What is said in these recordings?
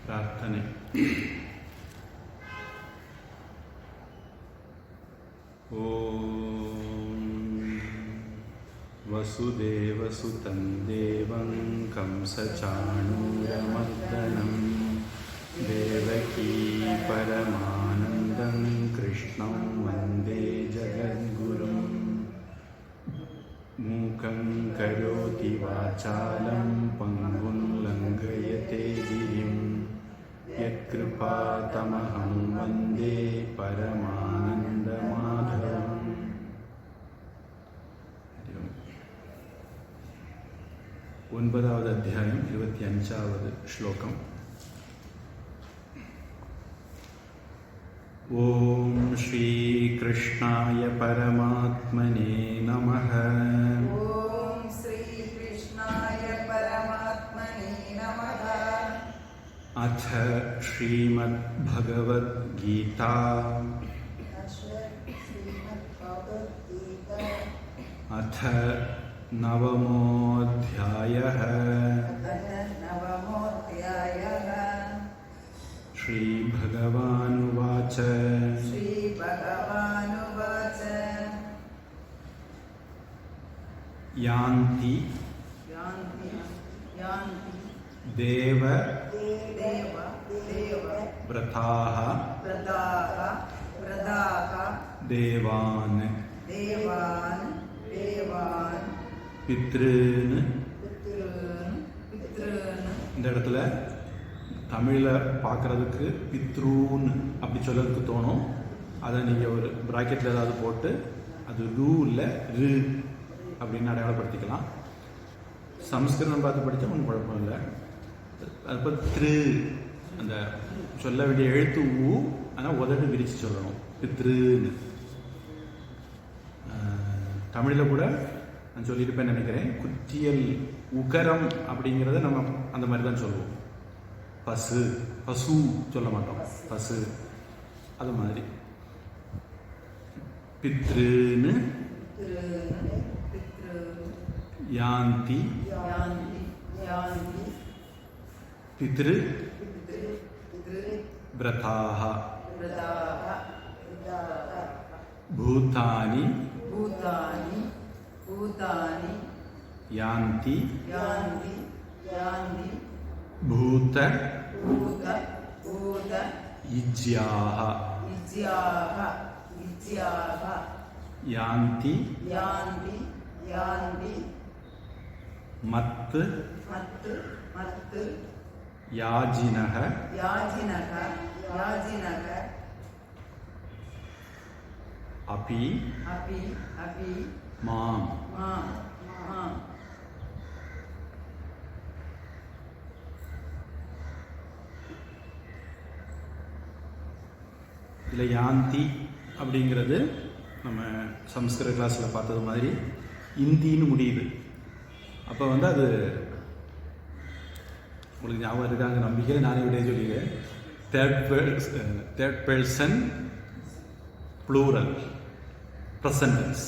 ಪ್ರಾರ್ಥನೆ. ಓಂ ವಸುದೇವಸುತಂ ದೇವಂ ಕಂಸಚಾಣೂರಮರ್ದನಂ ದೇವಕೀ ಪರಮಾನಂದಂ ಕೃಷ್ಣಂ ವಂದೇ ಜಗದ್ಗುರುಂ. ಮೂಕಂ ಕರೋತಿ ವಾಚಾಲಂ ಪಂಗುಂ ಲಂಘಯತೆ ಗಿರಿಂ ಯತ್ಕೃಪಾತಮಹಂ ವಂದೇ ಪರಮಾನಂದಮಾಧವಂ. ஒன்பதாவது அத்தியாயம் 25வது ஸ்லோகம். ஓம் ஸ்ரீ கிருஷ்ணாய பரமாத்மனே நமः. ஓம் ஸ்ரீ கிருஷ்ணாய பரமாத்மனே நமः. அத ஸ்ரீமத் பகவத் கீதா அத நவமோऽध्यायः. श्रीभगवानुवाच यान्ति देव व्रताः देवान् பித்ருன்னு இந்த இடத்துல தமிழில் பார்க்குறதுக்கு பித்ருன்னு அப்படி சொல்லறதுக்கு தோணும். அதை நீங்கள் ஒரு ப்ராக்கெட்டில் ஏதாவது போட்டு அது ரூ இல்லை ரு அப்படின்னு அடையாளப்படுத்திக்கலாம். சம்ஸ்கிருதம் பார்த்து படித்தா ஒன்றும் குழப்பம் இல்லை. அது திரு அந்த சொல்ல வேண்டிய எழுத்து ஊ, ஆனால் உதட்டு விரித்து சொல்லணும் பித்ருன்னு. தமிழில் கூட நான் சொல்லியிருப்பேன்னு நினைக்கிறேன். குற்றியல் உகரம் அப்படிங்கிறத நம்ம அந்த மாதிரி தான் சொல்லுவோம். பசு பசு சொல்ல மாட்டோம், பசு. அது மாதிரி பித்ருன்னு யாந்தி பித்ரு விரதாஹ பூதானி யாந்தி பூத இஜ்யாஹ யாந்தி மத் யாஜினஹ அபி மாம். இதில் யாந்தி அப்படிங்கிறது நம்ம சம்ஸ்கிருத கிளாஸில் பார்த்தது மாதிரி இந்தின்னு முடியுது. அப்போ அது உங்களுக்கு ஞாபகம் இருக்காங்க நம்பிக்கை. நானே விட சொல்லிடுறேன். Third person plural present tense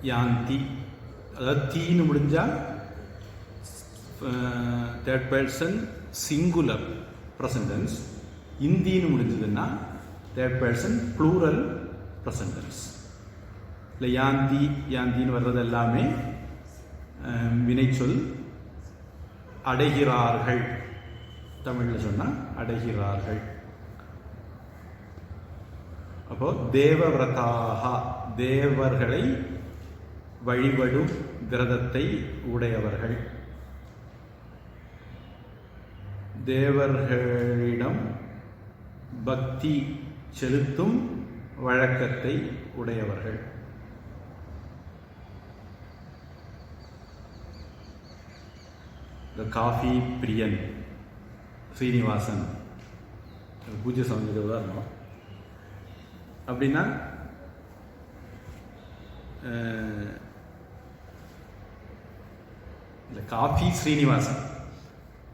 யாந்தி. அதாவது தீன்னு முடிஞ்சால் third person singular present tense. இந்தின்னு முடிஞ்சதுன்னா third person plural present tense. இல்லை யாந்தின்னு வர்றது எல்லாமே வினைச்சொல். அடைகிறார்கள் தமிழில் சொன்னால் அடைகிறார்கள். அப்போ தேவவிரதாக தேவர்களை வழிபடும் விரதத்தை உடையவர்கள், தேவர்களிடம் பக்தி செலுத்தும் வழக்கத்தை உடையவர்கள். காஃபி பிரியன் ஸ்ரீனிவாசன் பூஜை சமைச்சது உதாரணம். அப்படின்னா இந்த காஃபி ஸ்ரீனிவாசன்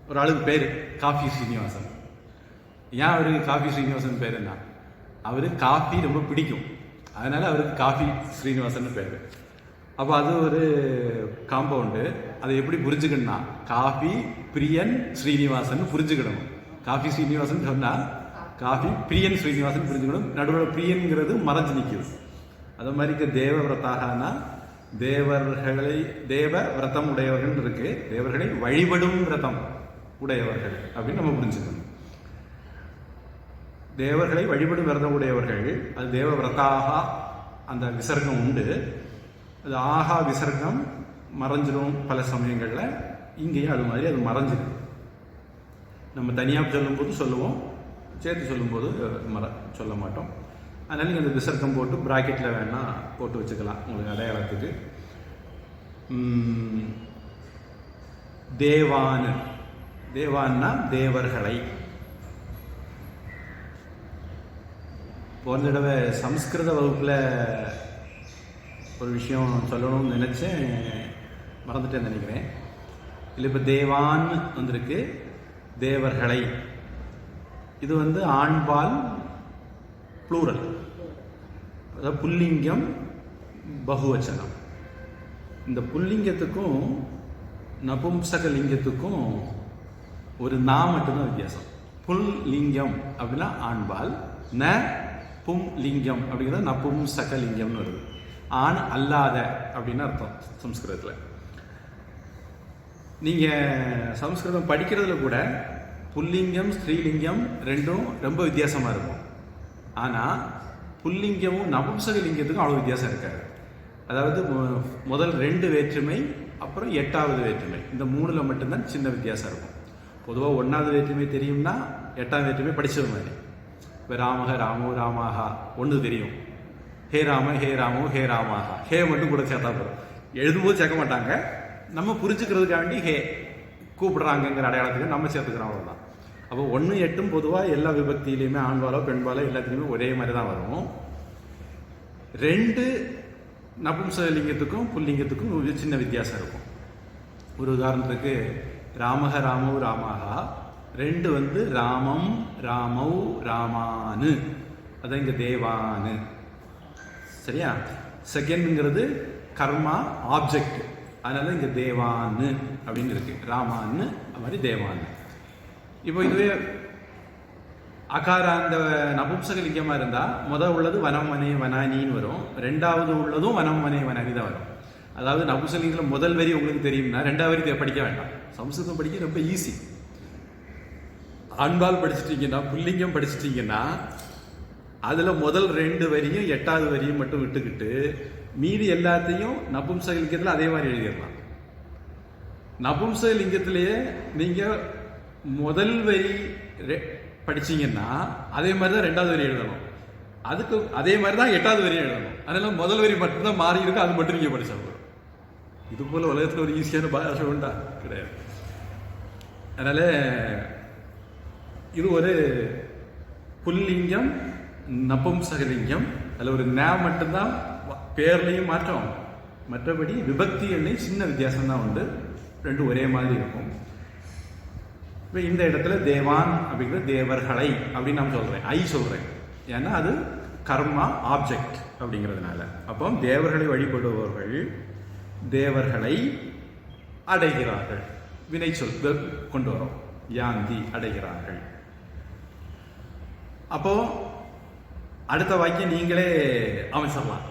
ஒரு ஆளுக்கு பேர் காஃபி ஸ்ரீனிவாசன். ஏன் அவருக்கு காஃபி ஸ்ரீனிவாசன் பேர் என்ன? அவருக்கு காஃபி ரொம்ப பிடிக்கும், அதனால அவருக்கு காஃபி ஸ்ரீனிவாசன் பேர். அப்போ அது ஒரு காம்பவுண்டு. அதை எப்படி புரிஞ்சுக்கணும்னா காஃபி பிரியன் ஸ்ரீனிவாசன் புரிஞ்சுக்கிடணும். காஃபி ஸ்ரீனிவாசன் சொன்னா காஃபி பிரியன் ஸ்ரீனிவாசன் புரிஞ்சுக்கணும். நடுவில் பிரியன்கிறது மறைஞ்சு நிற்குது. அது மாதிரி தேவ விரதாகனா தேவர்களை தேவ விரதம் உடையவர்கள் இருக்கு, தேவர்களை வழிபடும் விரதம் உடையவர்கள் அப்படின்னு நம்ம புரிஞ்சுக்கணும். தேவர்களை வழிபடும் விரதம் உடையவர்கள், அது தேவ விரதாக அந்த விசர்க்கம் உண்டு. அது ஆகா விசர்க்கம் மறைஞ்சிடும் பல சமயங்களில். இங்கேயும் அது மாதிரி அது மறைஞ்சிடும். நம்ம தனியாக சொல்லும்போது சொல்லுவோம், சேர்த்து சொல்லும்போது சொல்ல மாட்டோம். அதனால நீங்கள் அந்த விசர்க்கம் போட்டு பிராக்கெட்டில் வேணா போட்டு வச்சுக்கலாம் உங்களுக்கு அடையாளத்துக்கு. தேவான், தேவான்னா தேவர்களை. போன தடவை சம்ஸ்கிருத வகுப்பில் ஒரு விஷயம் சொல்லணும்னு நினச்சேன், மறந்துட்டேன்னு நினைக்கிறேன். இல்லை இப்போ தேவான் வந்திருக்கு, தேவர்களை. இது வந்து ஆண்பால் ப்ளூரல், அதாவது புல்லிங்கம் பகுவச்சனம். இந்த புல்லிங்கத்துக்கும் நபும்சக லிங்கத்துக்கும் ஒரு நா மட்டும்தான் வித்தியாசம். புல் லிங்கம் அப்படின்னா ஆண்பால், ந பும் லிங்கம் அப்படிங்கிறது நபும்சக லிங்கம்னு வருது. ஆண் அல்லாத அப்படின்னு அர்த்தம் சம்ஸ்கிருதத்தில். நீங்கள் சம்ஸ்கிருதம் படிக்கிறதுல கூட புல்லிங்கம் ஸ்ரீலிங்கம் ரெண்டும் ரொம்ப வித்தியாசமாக இருக்கும். ஆனால் புல்லிங்கமும் நபும்சக லிங்கத்துக்கும் அவ்வளோ வித்தியாசம் இருக்காது. அதாவது முதல் 2 வேற்றுமை, அப்புறம் 8வது வேற்றுமை, இந்த 3ல் மட்டும்தான் சின்ன வித்தியாசம் இருக்கும். பொதுவாக 1வது வேற்றுமை தெரியும்னா 8வது வேற்றுமை படித்தது மாதிரி. இப்போ ராமக ராமோ ராமாஹா ஒன்று தெரியும், ஹே ராம ஹே ராமோ ஹே ராமாஹா, ஹே மட்டும் கூட சேர்த்தா போதும். எழுதும்போது சேர்க்க மாட்டாங்க, நம்ம புரிஞ்சுக்கிறதுக்காக வேண்டி ஹே கூப்பிடுறாங்கங்கிற அடையாளத்துக்கு நம்ம சேர்த்துக்கிறோம், அவ்வளோதான். அப்போ 1, 8 பொதுவாக எல்லா விபக்தியிலையுமே ஆண்பாலோ பெண்பாலோ எல்லாத்துலேயுமே ஒரே மாதிரி தான் வரும். 2 நபும்சலிங்கத்துக்கும் புல்லிங்கத்துக்கும் ஒரு சின்ன வித்தியாசம் இருக்கும். ஒரு உதாரணத்துக்கு ராமக ராமோ ராமாஹா, 2 வந்து ராமம் ராமௌ ராமானு, அதான் இங்கே தேவானு. சரியா? செகண்ட்ங்கிறது கர்மா ஆப்ஜெக்ட், அதனால இங்கே தேவானு அப்படின்னு இருக்கு. ராமான்னு அது மாதிரி தேவானு. இப்போ இதுவே அகாராந்த நபும்சகலிங்கமாக இருந்தால் முதல் உள்ளது வனம் வனே வனானின்னு வரும், 2வது உள்ளதும் வனம் வனே வனானி தான் வரும். அதாவது நபும்சகலிங்கத்தில் முதல் வரி உங்களுக்கு தெரியும்னா 2வது வரி படிக்க வேண்டாம். சம்ஸ்கிருதம் படிக்க ரொம்ப ஈஸி. ஆண்பால் படிச்சிட்டிங்கன்னா புல்லிங்கம் படிச்சிட்டிங்கன்னா அதில் முதல் 2 வரியும் 8வது வரியும் மட்டும் விட்டுக்கிட்டு மீதி எல்லாத்தையும் நபும்சகலிங்கத்தில் அதே மாதிரி எழுதிடலாம். நபும்சகலிங்கத்திலேயே நீங்கள் முதல் வரி படிச்சீங்கன்னா அதே மாதிரி தான் 2வது வரி எழுதணும், அதுக்கு அதே மாதிரி தான் 8வது வரி எழுதணும். அதனால முதல் வரி மட்டும்தான் மாறி இருக்கு, அது மட்டும் நீங்கள் படிச்சா போதும். இது போல உலகத்தில் ஒரு ஈஸியான பாஷை உண்டா? கிடையாது. அதனால இது ஒரு புல்லிங்கம் நபும்சகலிங்கம். அதில் ஒரு ந மட்டும்தான் பேர்லையும் மாற்றம், மற்றபடி விபக்திகள்லையும் சின்ன வித்தியாசம் தான் உண்டு. 2 ஒரே மாதிரி இருக்கும். இப்போ இந்த இடத்துல தேவான் அப்படிங்கிறது தேவர்களை அப்படின்னு நான் சொல்கிறேன், சொல்கிறேன். ஏன்னா அது கர்மா ஆப்ஜெக்ட் அப்படிங்கிறதுனால. அப்போ தேவர்களை வழிபடுபவர்கள் தேவர்களை அடைகிறார்கள். வினை சொல் கொண்டு வரோம், யாந்தி அடைகிறார்கள். அப்போ அடுத்த வாக்கியம் நீங்களே அமைச்சிடலாம்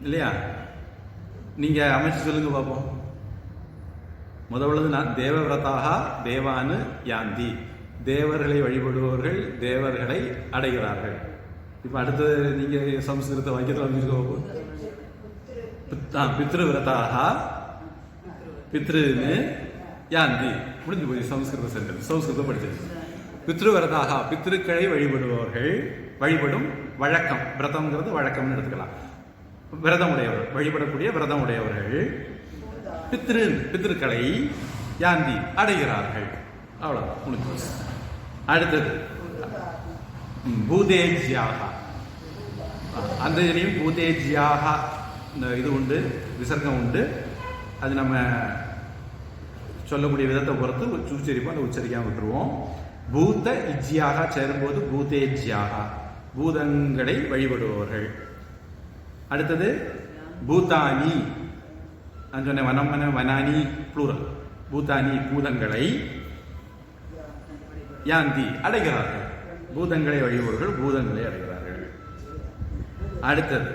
இல்லையா? நீங்க அமைச்சு சொல்லுங்க பார்ப்போம். முதல்ல நான் தேவவிரதாக தேவானு யாந்தி, தேவர்களை வழிபடுபவர்கள் தேவர்களை அடைகிறார்கள். இப்ப அடுத்தது நீங்க சம்ஸ்கிருத வாக்கியத்தில் அமைச்சிருக்கோம். பித்ருவிரதாக பித்ருன்னு யாந்தி, முடிஞ்சு போய் சம்ஸ்கிருத சென்டென்ஸ். சம்ஸ்கிருதம் படிச்சிருக்கு. பித்ருவிரதாக பித்ருக்களை வழிபடுபவர்கள், வழிபடும் வழக்கம், விரதம்ங்கிறது வழக்கம்னு எடுத்துக்கலாம். விரதம் உடையவர்கள், வழிபடக்கூடிய விரதம் உடையவர்கள் பித்ருக்களை யாந்தி அடைகிறார்கள். அவ்வளவுதான், முடிஞ்சு. அடுத்தது பூதேஜ்யாக. அந்த இதுலையும் பூதேஜ்யாக இது உண்டு, விசர்க்கம் உண்டு. அது நம்ம சொல்லக்கூடிய விதத்தை பொறுத்து உச்சரிப்போம், அந்த உச்சரிக்காம விட்டுருவோம். பூத இஜ்யாக சேரும்போது பூதேஜ்யாக, பூதங்களை வழிபடுபவர்கள். அடுத்தது பூதானி, நான் சொன்னேன் வனம் வனானி ப்ளூரல், பூதானி பூதங்களை, யாந்தி அடைகிறார்கள், பூதங்களை வழிபவர்கள் பூதங்களை அடைகிறார்கள். அடுத்தது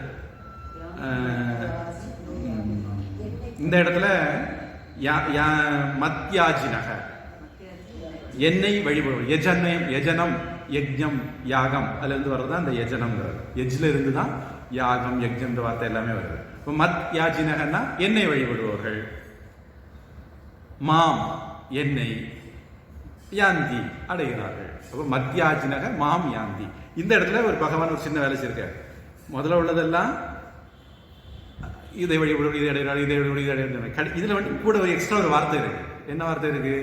இந்த இடத்துல மத்யாஜினக என்னை வழிபடுவது, யஜனம் யஜ்ஞம் யாகம் அதுல இருந்து வர்றது அந்த யஜனம்ங்கிறது, எஜ்ல இருந்து தான் யாகம் யஜ்ஞம் இந்த வார்த்தை எல்லாமே வருது. இப்போ மத் யாஜினகன்னா என்னை வழிபடுவார்கள், மாம் என்னை, யாந்தி அடைகிறார்கள். அப்போ மத்யாஜினக மாம் யாந்தி. இந்த இடத்துல ஒரு பகவான் ஒரு சின்ன வேலை செய்யிருக்காரு. முதல்ல உள்ளதெல்லாம் இதை வழிபடுவது, இதை அடைகிறார்கள், இதை வழிபடுவது, இதை அடைகிறார்கள். இதுல வந்து கூட ஒரு எக்ஸ்ட்ரா ஒரு வார்த்தை இருக்கு. என்ன வார்த்தை இருக்கு?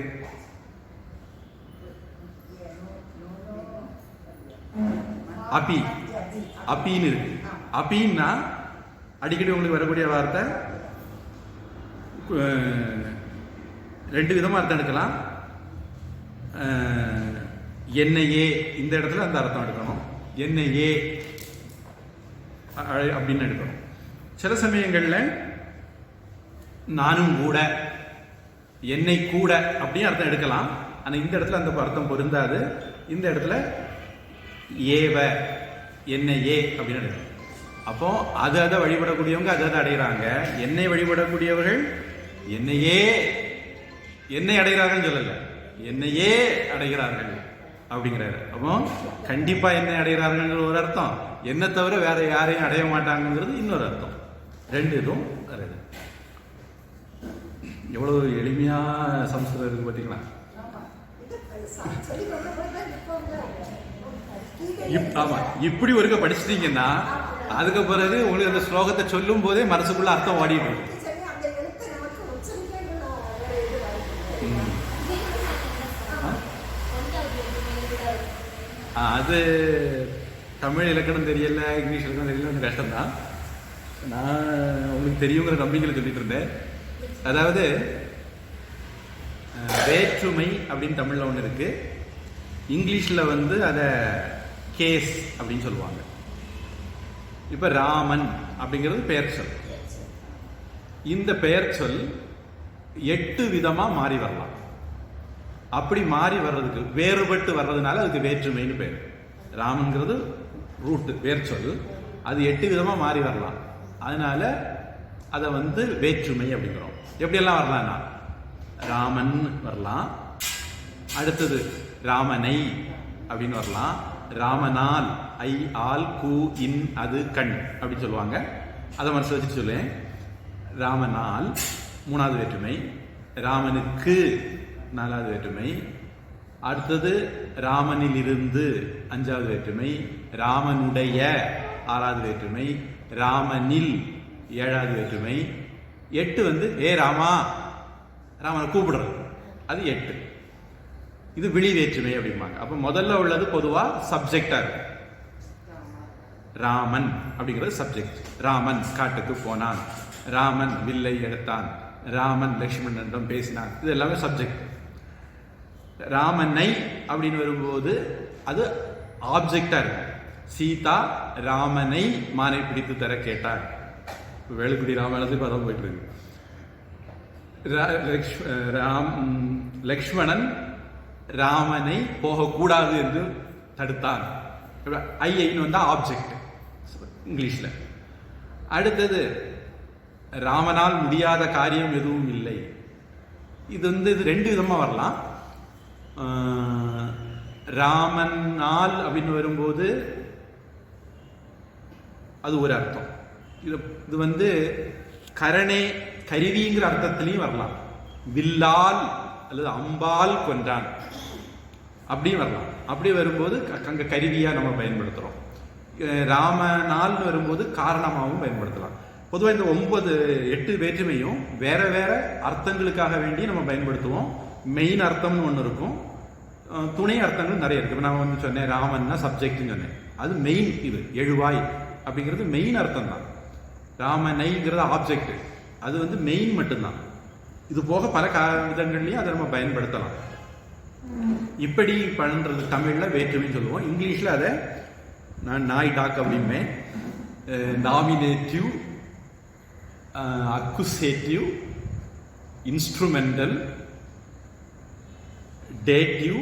அப்பி, அப்பின்னு இருக்கு. அப்பின்னா அடிக்கடி உங்களுக்கு வரக்கூடிய வார்த்தை ரெண்டு விதமா அர்த்தம் எடுக்கலாம். என்னையே இந்த இடத்துல அந்த அர்த்தம் எடுக்கணும், என்னையே அப்படின்னு எடுக்கணும். சில சமயங்கள்ல நானும் கூட, என்னை கூட அப்படின்னு அர்த்தம் எடுக்கலாம். ஆனா இந்த இடத்துல அந்த அர்த்தம் பொருந்தாது. இந்த இடத்துல ஏவ என்னையே அப்படின்னு எடுக்கணும். அப்போ அதை வழிபடக்கூடியவங்க அதை அடைகிறாங்க. என்னை வழிபடக்கூடியவர்கள் என்னையே என்னை அடைகிறார்கள் சொல்லல, என்னையே அடைகிறார்கள் அப்படிங்கிறாரு. அப்போ கண்டிப்பா என்னை அடைகிறார்கள் ஒரு அர்த்தம், என்ன தவிர வேற யாரையும் அடைய மாட்டாங்கிறது இன்னொரு அர்த்தம். ரெண்டு இதுவும் வருது. எவ்வளவு எளிமையா சம்ஸ்கிருதம் இருக்கு பார்த்தீங்களா? ஆமா, இப்படி ஒருக்க படிச்சிட்டீங்கன்னா அதுக்கு பிறகு உங்களுக்கு அந்த ஸ்லோகத்தை சொல்லும் போதே மனசுக்குள்ள அர்த்தம் ஓடிட்டு இருக்கும். அது தமிழ் இலக்கணம் தெரியல, இங்கிலீஷ் இலக்கணம் தெரியல, கொஞ்சம் கஷ்டம்தான். நான் உங்களுக்கு தெரியுங்கிற நம்பிக்கையில் சொல்லிட்டு இருந்தேன். அதாவது வேற்றுமை அப்படின்னு தமிழ்ல ஒன்று இருக்கு, இங்கிலீஷ்ல வந்து அதை கேஸ் அப்படின்னு சொல்லுவாங்க. இப்ப ராமன் அப்படிங்கிறது பெயர் சொல். இந்த பெயர் சொல் 8 விதமா மாறி வரலாம். அப்படி மாறி வர்றதுக்கு, வேறுபட்டு வர்றதுனால அதுக்கு வேற்றுமைன்னு பேர். ராமன்கிறது ரூட் வேர் சொல், அது 8 விதமா மாறி வரலாம். அதனால அதை வந்து வேற்றுமை அப்படிங்கிறோம். எப்படியெல்லாம் வரலாம்னா ராமன் வரலாம், அடுத்தது ராமனை அப்படின்னு வரலாம், ராமனால் ஐ ஆல் கு இன் அது கண் அப்படின்னு சொல்லுவாங்க. அதை மனசில் வச்சுட்டு சொல்லுவேன். ராமனால் 3வது வேற்றுமை, ராமனுக்கு 4வது வேற்றுமை, அடுத்தது ராமனில் இருந்து 5வது வேற்றுமை, ராமனுடைய 6வது வேற்றுமை, ராமனில் 7வது வேற்றுமை, 8 வந்து ஏ ராமா, ராமனை கூப்பிடுறது, அது 8. இது விழி வேற்றுமை அப்படிம்பாங்க. அப்ப முதல்ல உள்ளது பொதுவா சப்ஜெக்டா இருக்கு. ராமன் அப்படிங்கிறது சப்ஜெக்ட். ராமன் காட்டுக்கு போனான், ராமன் வில்லை எடுத்தான், ராமன் லட்சுமணனிடம் பேசினான், இது எல்லாமே சப்ஜெக்ட். ராமனை அப்படின்னு வரும்போது அது ஆப்ஜெக்டா இருக்கு. சீதா ராமனை மானை பிடித்து தர கேட்டார். வேலுக்குடி ராமாயணத்துக்கு அதான் போயிட்டு இருக்கு. லக்ஷ்மணன் ராமனை போகக்கூடாது என்று தடுத்தான். ஐன்னு வந்தா ஆப்ஜெக்ட் இங்கிலீஷ்ல. அடுத்தது ராமனால் முடியாத காரியம் எதுவும் இல்லை. இது வந்து இது 2 விதமா வரலாம். ராமனால் அப்படின்னு வரும்போது அது ஒரு அர்த்தம். இது வந்து கரணே கருவிங்கிற அர்த்தத்திலையும் வரலாம். வில்லால் அல்லது அம்பால் கொன்றான் அப்படியும் வரலாம். அப்படி வரும்போது அங்க கருவியா நம்ம பயன்படுத்துறோம். ராமனால் வரும்போது காரணமாகவும் பயன்படுத்தலாம். பொதுவாக இந்த 8 வேற்றுமையும் வேற வேற அர்த்தங்களுக்காக வேண்டி நம்ம பயன்படுத்துவோம். மெயின் அர்த்தம்னு ஒன்று இருக்கும், துணை அர்த்தங்கள் நிறைய இருக்கு. நான் வந்து சொன்னேன் ராமன்னா சப்ஜெக்ட்னு சொன்னேன், அது மெயின். இது எழுவாய் அப்படிங்கிறது மெயின் அர்த்தம் தான். ராமனைங்கிறது ஆப்ஜெக்ட், அது வந்து மெயின் மட்டும்தான். இது போக பல விதங்கள்லையும் அதை நம்ம பயன்படுத்தலாம். இப்படி பண்றது தமிழ்ல வேற்றுமைன்னு சொல்லுவோம். இங்கிலீஷ்ல அதை நான் நாய் talk அப்படிமே nominative accusative, instrumental, dative,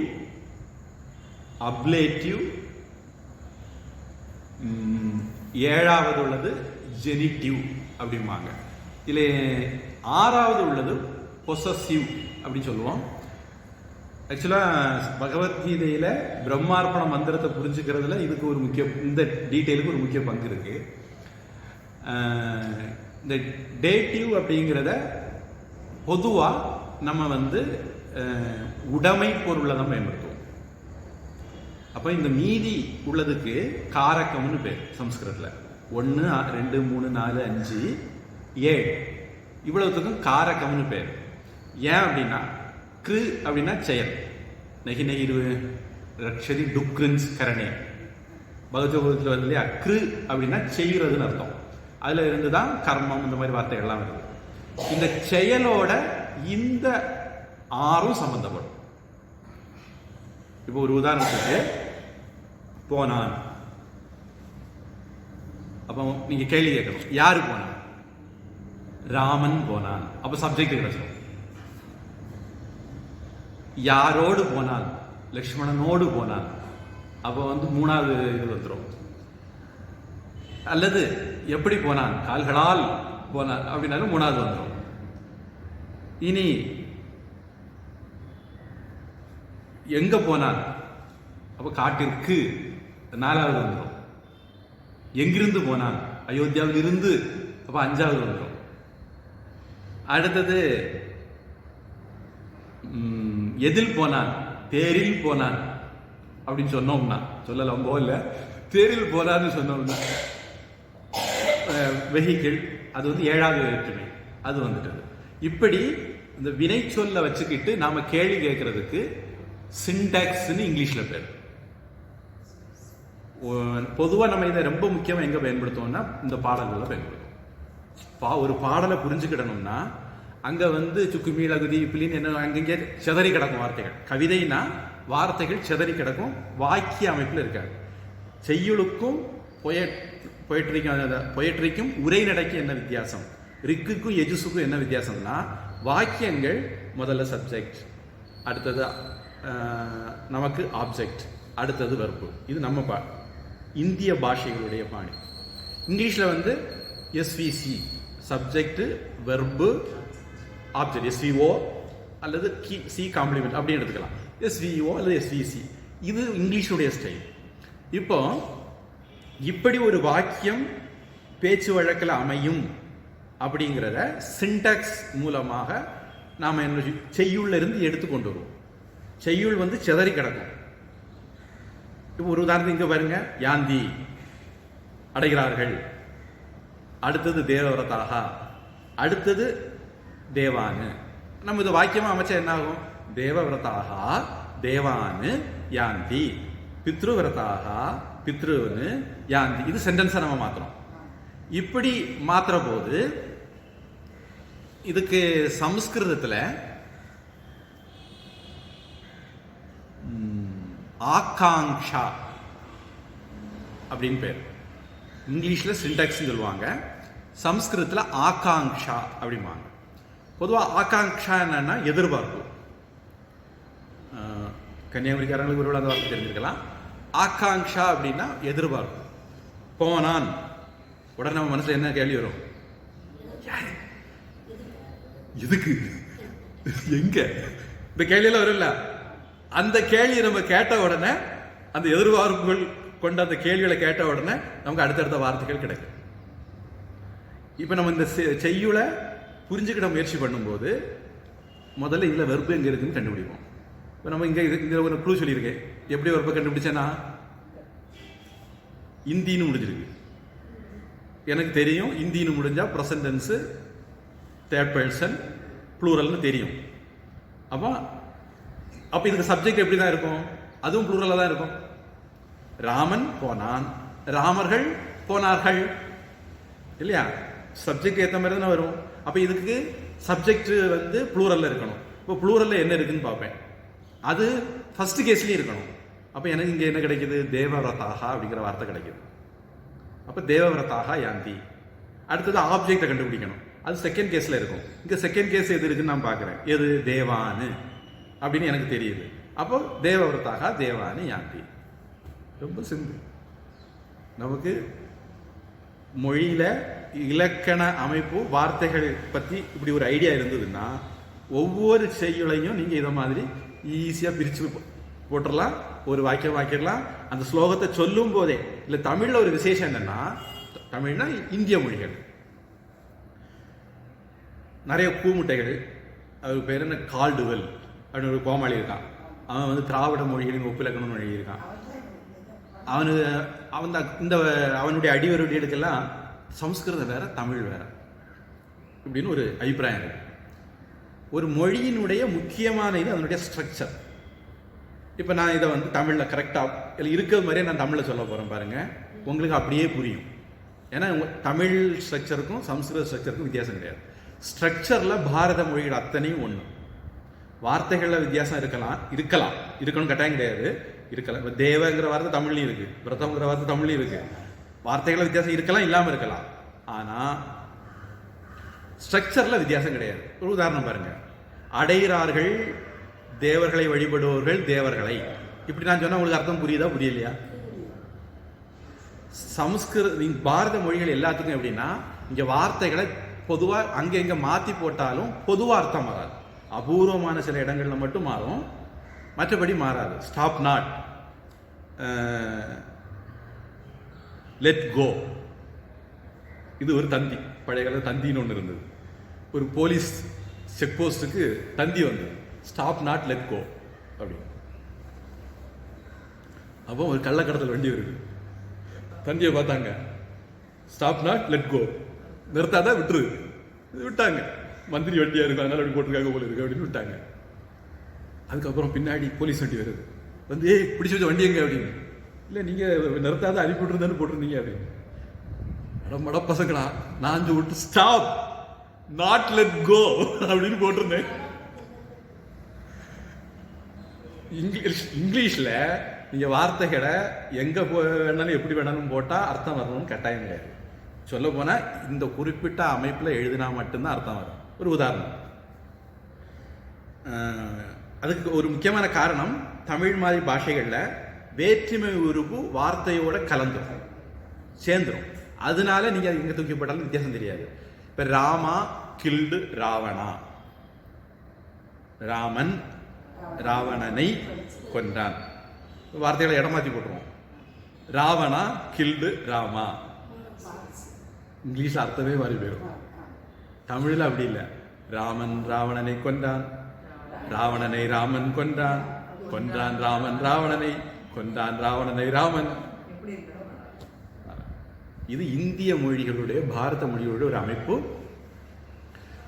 அப்லேட்டிவ், ஏழாவது உள்ளது ஜெனிட்டிவ் அப்படிம்பாங்க. இதில் ஆறாவது உள்ளது பொசசிவ் அப்படின்னு சொல்லுவோம். ஆக்சுவலாக பகவத்கீதையில் பிரம்மார்ப்பண மந்திரத்தை புரிஞ்சுக்கிறதுல இதுக்கு ஒரு முக்கிய, இந்த டீட்டெயிலுக்கு ஒரு முக்கிய பங்கு இருக்கு. இந்த டேட்டிவ் அப்படிங்கிறத பொதுவாக நம்ம உடைமை பொருளை தான் பயன்படுத்துவோம். அப்போ இந்த மீதி உள்ளதுக்கு காரகம்னு பேர் சம்ஸ்கிருதத்தில். 1, 2, 3, 4, 5, 7 இவ்வளவுத்துக்கும் காரகம்னு பேர். ஏன் அப்படின்னா கிரு அப்படின்னா செயல், நெகி நெகிரு ரக்ஷதி டுக்ரின்ஸ் கரணே பகவத்கீதையில் வந்து இல்லையா. கிரு அப்படின்னா செய்கிறதுன்னு அர்த்தம். அதில் இருந்து தான் கர்மம் இந்த மாதிரி வார்த்தைகள்லாம் வருது. இந்த செயலோட இந்த 6ம் சம்பந்தப்படும். இப்போ ஒரு உதாரணத்துக்கு போனான், அப்போ நீங்க கேள்வி கேட்கணும், யாரு போனான்? ராமன் போனான். அப்ப சப்ஜெக்ட் கிடைச்சிடும். யாரோடு போனான்? லக்ஷ்மணனோடு போனான். அப்போ 3வது இது வந்துடும். அல்லது எப்படி போனான்? கால்களால் போனான் அப்படின்னாலும் 3வது வந்துடும். இனி எங்க போனான்? அப்ப காட்டிற்கு 4வது வந்துடும். எங்கிருந்து போனான்? அயோத்தியாவில் இருந்து. அப்ப 5வது வந்துடும். அடுத்தது எதில் போனான்? தேரில் போனான் அப்படின்னு சொன்னோம்னா, சொல்லலாம் போல, தேரில் போனான்னு சொன்னோம்னா வெஹிக்கிள், அது 7வது வேற்றுமை, அது வந்துட்டது. இப்படி இந்த வினை சொல்ல வச்சுக்கிட்டு நாம கேள்வி கேட்கறதுக்கு சின்டாக்ஸ்ன்னு இங்கிலீஷ்ல பேர். பொதுவாக நம்ம இதை ரொம்ப முக்கியமாக எங்க பயன்படுத்துவோம்னா இந்த பாடல்களில் பயன்படுத்துவோம். ஒரு பாடலை புரிஞ்சுக்கிடணும்னா அங்க சுக்குமி லகுதி இப்படின்னு என்ன அங்கங்கே செதறி கிடக்கும் வார்த்தைகள். கவிதைனா வார்த்தைகள் செதறி கிடக்கும், வாக்கிய அமைப்பில் இருக்காது. செய்யுளுக்கும் பொயட்ரிக்கும் உரைநடைக்கு என்ன வித்தியாசம், ரிக்குக்கும் எஜுசுக்கும் என்ன வித்தியாசம்னா, வாக்கியங்கள் முதல்ல சப்ஜெக்ட், அடுத்தது நமக்கு ஆப்ஜெக்ட், அடுத்தது வெர்பு. இது நம்ம இந்திய பாஷைகளுடைய பாணி. இங்கிலீஷ்ல SVC subject, verb, object, SVO அல்லது சி காம்ப்ளிமெண்ட் அப்படி எடுத்துக்கலாம். எஸ்விஓ அல்லது எஸ்விசி, இது இங்கிலீஷுடைய ஸ்டைல். இப்போ இப்படி ஒரு வாக்கியம் பேச்சு வழக்கில் அமையும் அப்படிங்கிறத சின்டாக்ஸ் மூலமாக நாம என்ன செய்யுள்ள இருந்து எடுத்துக்கொண்டு வருவோம். செய்யுள் செதறி கிடக்கும். இப்போ ஒரு உதாரணத்துக்கு இங்க பாருங்க, யாந்தி அடைகிறார்கள், அடுத்தது தேவவிரதாக, அடுத்தது தேவானு. நம்ம இது வாக்கியமா அமைச்சா என்ன ஆகும்? தேவவிரதாக தேவானு யாந்தி, பித்ருவிரதாக பித்ருன்னு யாந்தி. இது சென்டென்ஸை நம்ம மாத்துறோம். இப்படி மாத்துற போது இதுக்கு சமஸ்கிருதத்துல ஆகாங்ஷா அப்படின்னு பேர். இங்கிலீஷ்ல சின்டாக்ஸ் சொல்லுவாங்க, சமஸ்கிருதத்துல ஆகாங்ஷா அப்படிம்பாங்க. பொதுவாக ஆகாங்ஷா என்னன்னா எதிர்பார்ப்பு. கன்னியாகுமரிக்காரங்களுக்கு ஒருவேளை அந்த வார்த்தை தெரிஞ்சிருக்கலாம். ஆகாங்ஷா அப்படின்னா எதிர்பார்ப்பு. போனான், உடனே நம்ம மனசுல என்ன கேள்வி வரும்? எதுக்கு, எங்க, இந்த கேள்வியெல்லாம் வரும்ல. அந்த கேள்வியை நம்ம கேட்ட உடனே, அந்த எதிர்பார்ப்புகள் கொண்ட அந்த கேள்விகளை கேட்ட உடனே நமக்கு அடுத்தடுத்த வார்த்தைகள் கிடைக்கும். இப்ப நம்ம இந்த செய்யுளை புரிஞ்சுக்கிட முயற்சி பண்ணும்போது முதல்ல இதுல வெர்பு எங்க இருக்குன்னு கண்டுபிடிப்போம். இப்ப நம்ம இங்க ஒரு க்ளூ சொல்லியிருக்கேன். எப்படி வெர்பை கண்டுபிடிச்சேன்னா, இந்தின்னு முடிஞ்சிருக்கு. எனக்கு தெரியும் இந்தின்னு முடிஞ்சா ப்ரெசன்ட் டென்ஸ், தேர்ட் பர்சன், ப்ளூரல்னு தெரியும். அப்ப இதுக்கு சப்ஜெக்ட் எப்படி தான் இருக்கும்? அதுவும் ப்ளூரலா தான் இருக்கும். ராமன் போனான், ராமர்கள் போனார்கள், இல்லையா? சப்ஜெக்ட் ஏற்ற மாதிரி தானே வரும். அப்ப இதுக்கு சப்ஜெக்ட் ப்ளூரல்ல இருக்கணும். இப்போ ப்ளூரல்ல என்ன இருக்குன்னு பார்ப்பேன். அது ஃபர்ஸ்ட் கேஸ்லயும் இருக்கணும். அப்ப எனக்கு இங்க என்ன கிடைக்குது? தேவவிரதாக அப்படிங்கிற வார்த்தை கிடைக்குது. அப்ப தேவவிரதாக யாந்தி. அடுத்தது ஆப்ஜெக்டை கண்டுபிடிக்கணும். அது செகண்ட் கேஸில் இருக்கும். இங்கே செகண்ட் கேஸ் எது இருக்குன்னு நான் பார்க்குறேன். எது? தேவானு அப்படின்னு எனக்கு தெரியுது. அப்போ தேவவிரதாக தேவானு யாந்தி. ரொம்ப சிம்பிள். நமக்கு மொழியில் இலக்கண அமைப்பு வார்த்தைகள் பற்றி இப்படி ஒரு ஐடியா இருந்ததுன்னா ஒவ்வொரு செய்யுளையும் நீங்கள் இதை மாதிரி ஈஸியாக பிரித்து போட்டுடலாம், ஒரு வாக்கியம் வாக்கிடலாம். அந்த ஸ்லோகத்தை சொல்லும் போதே இல்லை. தமிழில் ஒரு விசேஷம் என்னன்னா, தமிழ்னா இந்திய மொழிகள் நிறைய கூமுட்டைகள். அவர் பேர் என்ன, கால்டுவெல் அப்படின்னு ஒரு கோமாளி இருக்கான். அவன் வந்து திராவிட மொழிகளின் ஒப்பிலக்கணம் எழுதியிருக்கான். அவனுடைய அடிவருடைகளுக்கெல்லாம் சம்ஸ்கிருதம் வேற தமிழ் வேற இப்படின்னு ஒரு அபிப்பிராயம் இருக்கு. ஒரு மொழியினுடைய முக்கியமான இது அதனுடைய ஸ்ட்ரக்சர். இப்போ நான் இதை வந்து தமிழில் கரெக்டாக இருக்கிற மாதிரியே நான் தமிழில் சொல்ல போகிறேன் பாருங்கள், உங்களுக்கு அப்படியே புரியும். ஏன்னா தமிழ் ஸ்ட்ரக்சருக்கும் சம்ஸ்கிருத ஸ்ட்ரக்சருக்கும் வித்தியாசம் கிடையாது. ஸ்ட்ரக்சரில் பாரத மொழிகள் அத்தனையும் ஒன்று. வார்த்தைகளில் வித்தியாசம் இருக்கணும் கட்டாயம் கிடையாது, இருக்கலாம். இப்போ தேவங்கிற வார்த்தை தமிழ்லையும் இருக்குது, விரதங்கிற வார்த்தை தமிழ்லையும் இருக்குது. வார்த்தைகளில் வித்தியாசம் இருக்கலாம், இல்லாமல் இருக்கலாம். ஆனால் ஸ்ட்ரக்சரில் வித்தியாசம் கிடையாது. ஒரு உதாரணம் பாருங்கள். அடைகிறார்கள் தேவர்களை வழிபடுபவர்கள் தேவர்களை, இப்படி நான் சொன்னால் உங்களுக்கு அர்த்தம் புரியுதா புரியலையா? பாரத மொழிகள் எல்லாத்துக்கும் எப்படின்னா, இங்கே வார்த்தைகளை பொதுவாக அங்கே இங்கே மாற்றி போட்டாலும் பொதுவாக அர்த்தம் மாறாது. அபூர்வமான சில இடங்களில் மட்டும் மாறும், மற்றபடி மாறாது. ஸ்டாப் நாட், லெட் கோ, இது ஒரு தந்தி. பழைய கால தந்தின்னு ஒன்று இருந்தது. ஒரு போலீஸ் செக் போஸ்ட்டுக்கு தந்தி வந்தது, ஸ்டாப் நாட் லெட் கோ அப்படி. அப்போ ஒரு கள்ளக்கடத்தல் வண்டி வருது, தந்தியை பார்த்தாங்க, ஸ்டாப் நாட் லெட் கோ, நிறுத்தாதான் விட்டுரு, விட்டாங்க. மந்திரி வண்டியா இருக்கும் அதனால அப்படி போட்டிருக்காங்க போல இருக்கு அப்படின்னு விட்டாங்க. அதுக்கப்புறம் பின்னாடி போலீஸ் வண்டி வருது, வந்து ஏய் பிடிச்சி வச்ச வண்டி எங்க அப்படின்னு. இல்லை நீங்க நிறுத்தாத அனுப்பி விட்டுருந்தான்னு போட்டிருந்தீங்க அப்படின்னு. மட பசங்களா, நான் விட்டு ஸ்டாப் நாட் லெட் கோ அப்படின்னு போட்டிருந்தேன். இங்கிலீஷ்ல நீங்க வார்த்தைகளை எங்க வேணாலும் எப்படி வேணாலும் போட்டா அர்த்தம் வரணும்னு கட்டாயம் கிடையாது. சொல்ல போனா இந்த குறிப்பிட்ட அமைப்புல எழுதினா மட்டும்தான் அர்த்தம் வரும். ஒரு உதாரணம், அதுக்கு ஒரு முக்கியமான காரணம், தமிழ் மாதிரி பாஷைகள்ல வேற்றுமை உருவு வார்த்தையோட கலந்துரும், சேர்ந்துரும். அதனால நீங்க எங்க தூக்கி போட்டாலும் வித்தியாசம் தெரியாது. இப்ப ராமா கில்டு ராவணா, ராமன் ராவணனை கொன்றான், வார்த்தைகளை இடமாத்தி போட்டுருவோம். ராவணா கில்டு ராமா, இங்கிலீஷ்ல அர்த்தமே மாறி போயிடும். தமிழ்ல அப்படி இல்லை. ராமன் ராவணனை கொன்றான், ராவணனை ராமன் கொன்றான், கொன்றான் ராமன் ராவணனை, கொன்றான் ராவணனை ராமன். இது இந்திய மொழிகளுடைய பாரத மொழிகளுடைய ஒரு அமைப்பு.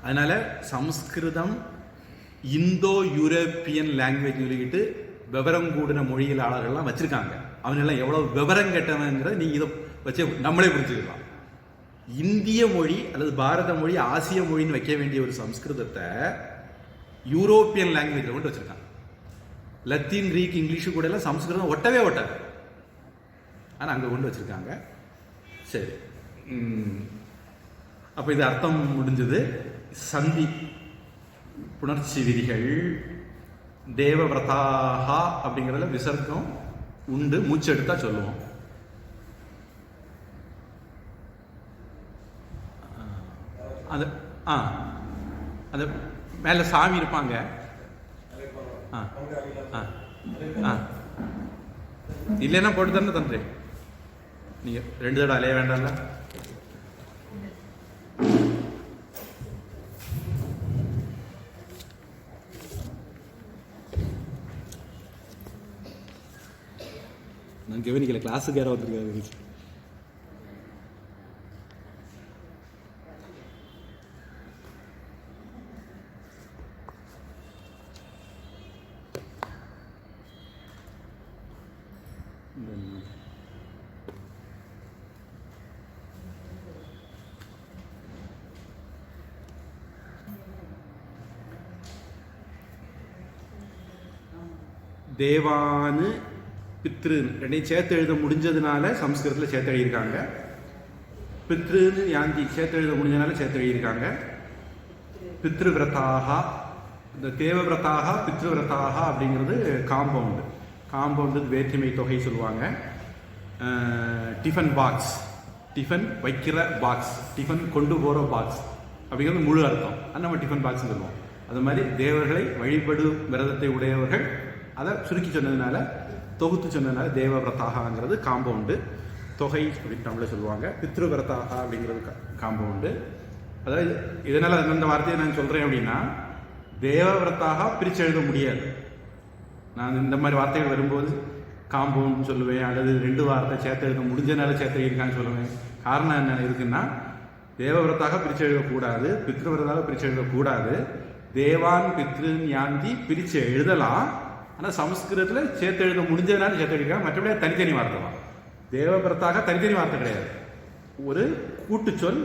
அதனால சம்ஸ்கிருதம் இந்தோ யூரோப்பியன் லாங்குவேஜ் சொல்லிக்கிட்டு விவரம் கூடின மொழியியலாளர்கள்லாம் வச்சிருக்காங்க. அவனெல்லாம் எவ்வளவு விவரம் கேட்டவங்கிறத நீங்க இதை வச்சு நம்மளே புரிஞ்சுக்கலாம். இந்திய மொழி அல்லது பாரத மொழி ஆசிய மொழின்னு வைக்க வேண்டிய ஒரு சம்ஸ்கிருதத்தை யூரோப்பியன் லாங்குவேஜ் கொண்டு வச்சிருக்காங்க. லத்தீன், கிரீக், இங்கிலீஷு கூட எல்லாம் சம்ஸ்கிருதம் ஒட்டவே ஒட்டாது, ஆனால் அங்கே கொண்டு வச்சிருக்காங்க. சரி, அப்போ இது அர்த்தம் முடிஞ்சது. சந்தி புணர்ச்சி விதிகள் தேவவிரதாகா அப்படிங்கிறதுல விசர்க்கம் உண்டு, மூச்சு எடுத்தா சொல்லுவோம். அது அந்த மேலே சாமி இருப்பாங்க. இல்லைன்னா போட்டு தானே தந்துறேன். நீங்கள் 2 தடவை அலைய வேண்டாம்ல. நான் கவனிக்கல, கிளாஸுக்கு யாரோ வந்துருக்காரு. தேவானு பித்ரு ரெண்டையும் சேர்த்து எழுத முடிஞ்சதுனால சம்ஸ்கிருதத்தில் சேர்த்து எழுதியிருக்காங்க. பித்ருன்னு யாந்தி சேர்த்து எழுத முடிஞ்சனால சேர்த்து எழுதியிருக்காங்க. பித்ருவிரதாக, இந்த தேவவிரதாக பித்ருவிரதாக அப்படிங்கிறது காம்பவுண்டு வேற்றுமை தொகை சொல்லுவாங்க. டிஃபன் பாக்ஸ், டிஃபன் வைக்கிற பாக்ஸ், டிஃபன் கொண்டு போகிற பாக்ஸ் அப்படிங்கிறது முழு அர்த்தம். அது நம்ம டிஃபன் பாக்ஸ் சொல்லுவோம். அது மாதிரி தேவர்களை வழிபடும் விரதத்தை உடையவர்கள், அதை சுருக்கி சொன்னதுனால, தொகுத்து சொன்னதுனால தேவவிரதாகங்கிறது காம்பவுண்டு தொகை அப்படின்னு தமிழில் சொல்லுவாங்க. பித்ருவிரதாக அப்படிங்கிறது காம்பவுண்டு. அதாவது இதனால் அந்த வார்த்தையை நான் சொல்கிறேன் அப்படின்னா, தேவவிரதாக பிரித்து எழுத முடியாது. நான் இந்த மாதிரி வார்த்தைகள் வரும்போது காம்பவுண்ட் சொல்லுவேன், அல்லது 2 வார்த்தை சேர்த்து எழுத முடிஞ்சனால சேர்த்து எழுதிருக்கான்னு சொல்லுவேன். காரணம் என்ன இருக்குன்னா, தேவவிரதாக பிரித்து எழுதக்கூடாது, பித்ருவிரதாக பிரித்து எழுதக்கூடாது. தேவான் பித்ரு யாந்தி பிரித்து எழுதலாம். ஆனால் சமஸ்கிருதத்தில் சேர்த்து எழுத முடிஞ்சதுனால சேர்த்து எழுதிருக்காங்க. மற்றபடி தனித்தனி வார்த்தை தான். தேவவிரதாக தனித்தனி வார்த்தை கிடையாது, ஒரு கூட்டு சொல்,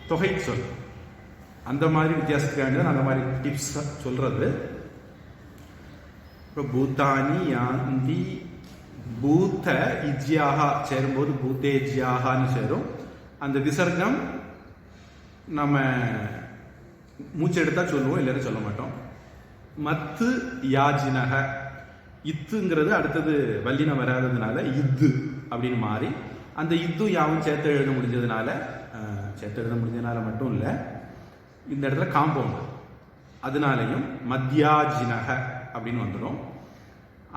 தொகை சொல். அந்த மாதிரி வித்தியாசத்துக்காக அந்த மாதிரி டிப்ஸ் சொல்றது. பூத்தானி யாந்தி, பூத்த இஜ்யாக சேரும்போது பூத்தேஜ்யாகான்னு சேரும். அந்த விசர்க்கம் நம்ம மூச்சு எடுத்தா சொல்லுவோம், இல்லைன்னு சொல்ல மாட்டோம். மத்து யாஜினக, இத்துங்கிறது அடுத்தது வல்லினம் வராததுனால இத்து அப்படின்னு மாறி, அந்த இத்து யாவும் சேர்த்து எழுத முடிஞ்சதுனால மட்டும் இல்லை, இந்த இடத்துல காம்பவுண்ட், அதனாலையும் மத்யாஜினக அப்படின்னு வந்துடும்.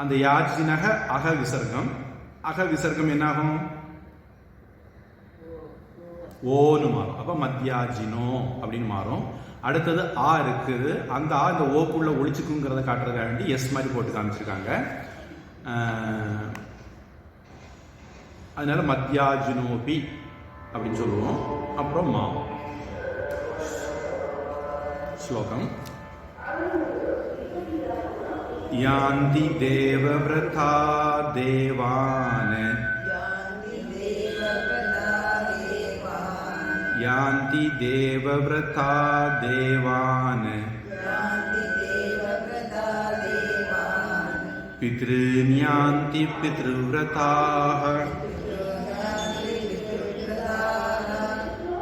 அந்த யாஜினக அக விசர்க்கம் என்னாகும்? ஓன்னு மாறும். அப்ப மத்யாஜினோ அப்படின்னு மாறும். அடுத்தது ஆ இருக்குது, அந்த ஆ இந்த ஓக்குள்ள ஒழிச்சுக்குங்கிறத காட்டுறதுக்காக வேண்டி எஸ் மாதிரி போட்டு காமிச்சிருக்காங்க. அதனால மத்யாஜினோபி அப்படின்னு சொல்லுவோம். அப்புறம் மா ஸ்லோகம். யாந்தி தேவவ்ரதா தேவான், யாந்தி தேவவ்ரதா தேவான், பித்ருன் யாந்தி பித்ருவ்ரதாः,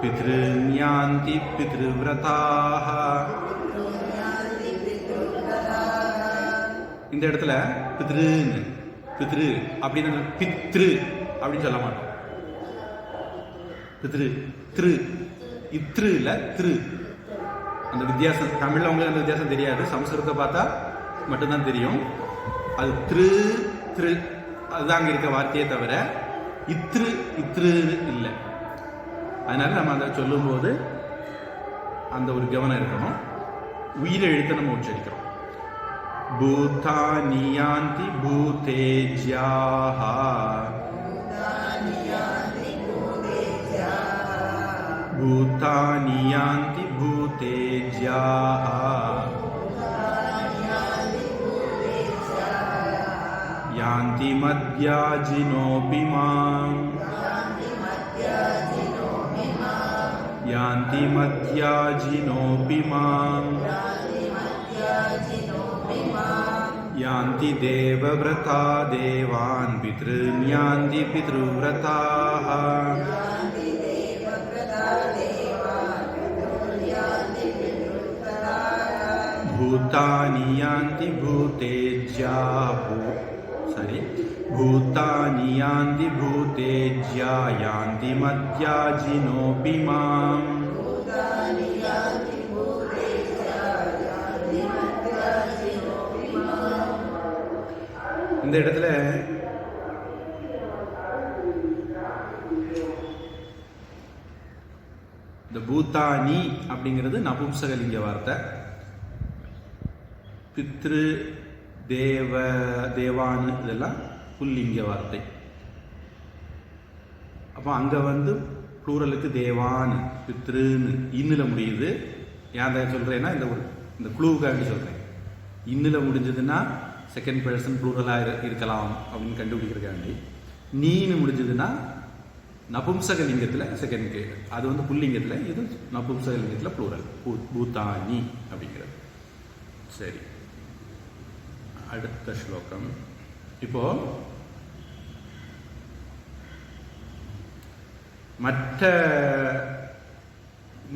பித்ருன் யாந்தி பித்ருவ்ரதாः. இந்த இடத்துல பித்ரு அப்படின்னு பித்ரு அப்படின்னு சொல்ல மாட்டோம். பித்ரு திரு, இத்ரு இல்ல திரு. அந்த வித்தியாசம் தமிழ்ல உங்களுக்கு அந்த வித்தியாசம் தெரியாது, சமஸ்கிருதத்தை பார்த்தா மட்டும்தான் தெரியும். அது திரு அதுதான் அங்க இருக்க வார்த்தையே தவிர இத்ரு இல்லை. அதனால நம்ம அதை சொல்லும் போது அந்த ஒரு கவனம் இருக்கணும். உயிரை எழுத்த நம்ம உச்சரிக்கிறோம். பூதானி யாந்தி பூதேஜ்யாஹ, பூதானி யாந்தி பூதேஜ்யாஹ, யாந்தி மத்யாஜினோபி மாம், யாந்தி மத்யாஜினோபி மாம், யாந்தி தேவவ்ரதா தேவான், பித்ருன் யாந்தி பித்ருவ்ரதாः, பூதானி யாந்தி பூதேஜ்யாः, பூதானி யாந்தி பூதேஜ்யா, யாந்தி மத்யாஜினோபி மாம். இந்த இடத்துல இந்த பூத்தானி அப்படிங்கிறது நபும்சகலிங்க வார்த்தை. பித்ரு தேவானு இதெல்லாம் புல்லிங்க வார்த்தை. அப்போ அங்க வந்து ப்ளூரலுக்கு தேவான் பித்ருன்னு இன்னுல முடியுது. ஏன் சொல்றேன்னா இந்த குழுவுக்காண்டி சொல்றேன். இன்னுல முடிஞ்சதுன்னா செகண்ட் பர்சன் ப்ளூரலாக இருக்கலாம் அப்படின்னு கண்டுபிடிக்கிறதுக்காண்டி. நீன்னு முடிஞ்சதுன்னா நபும்சகலிங்கத்தில் செகண்ட் கேடு, அது வந்து புல்லிங்கத்தில், இது நபும்சகலிங்கத்தில் ப்ளூரல் பூத்தானி அப்படிங்கிறது. சரி, அடுத்த ஸ்லோகம். இப்போ மற்ற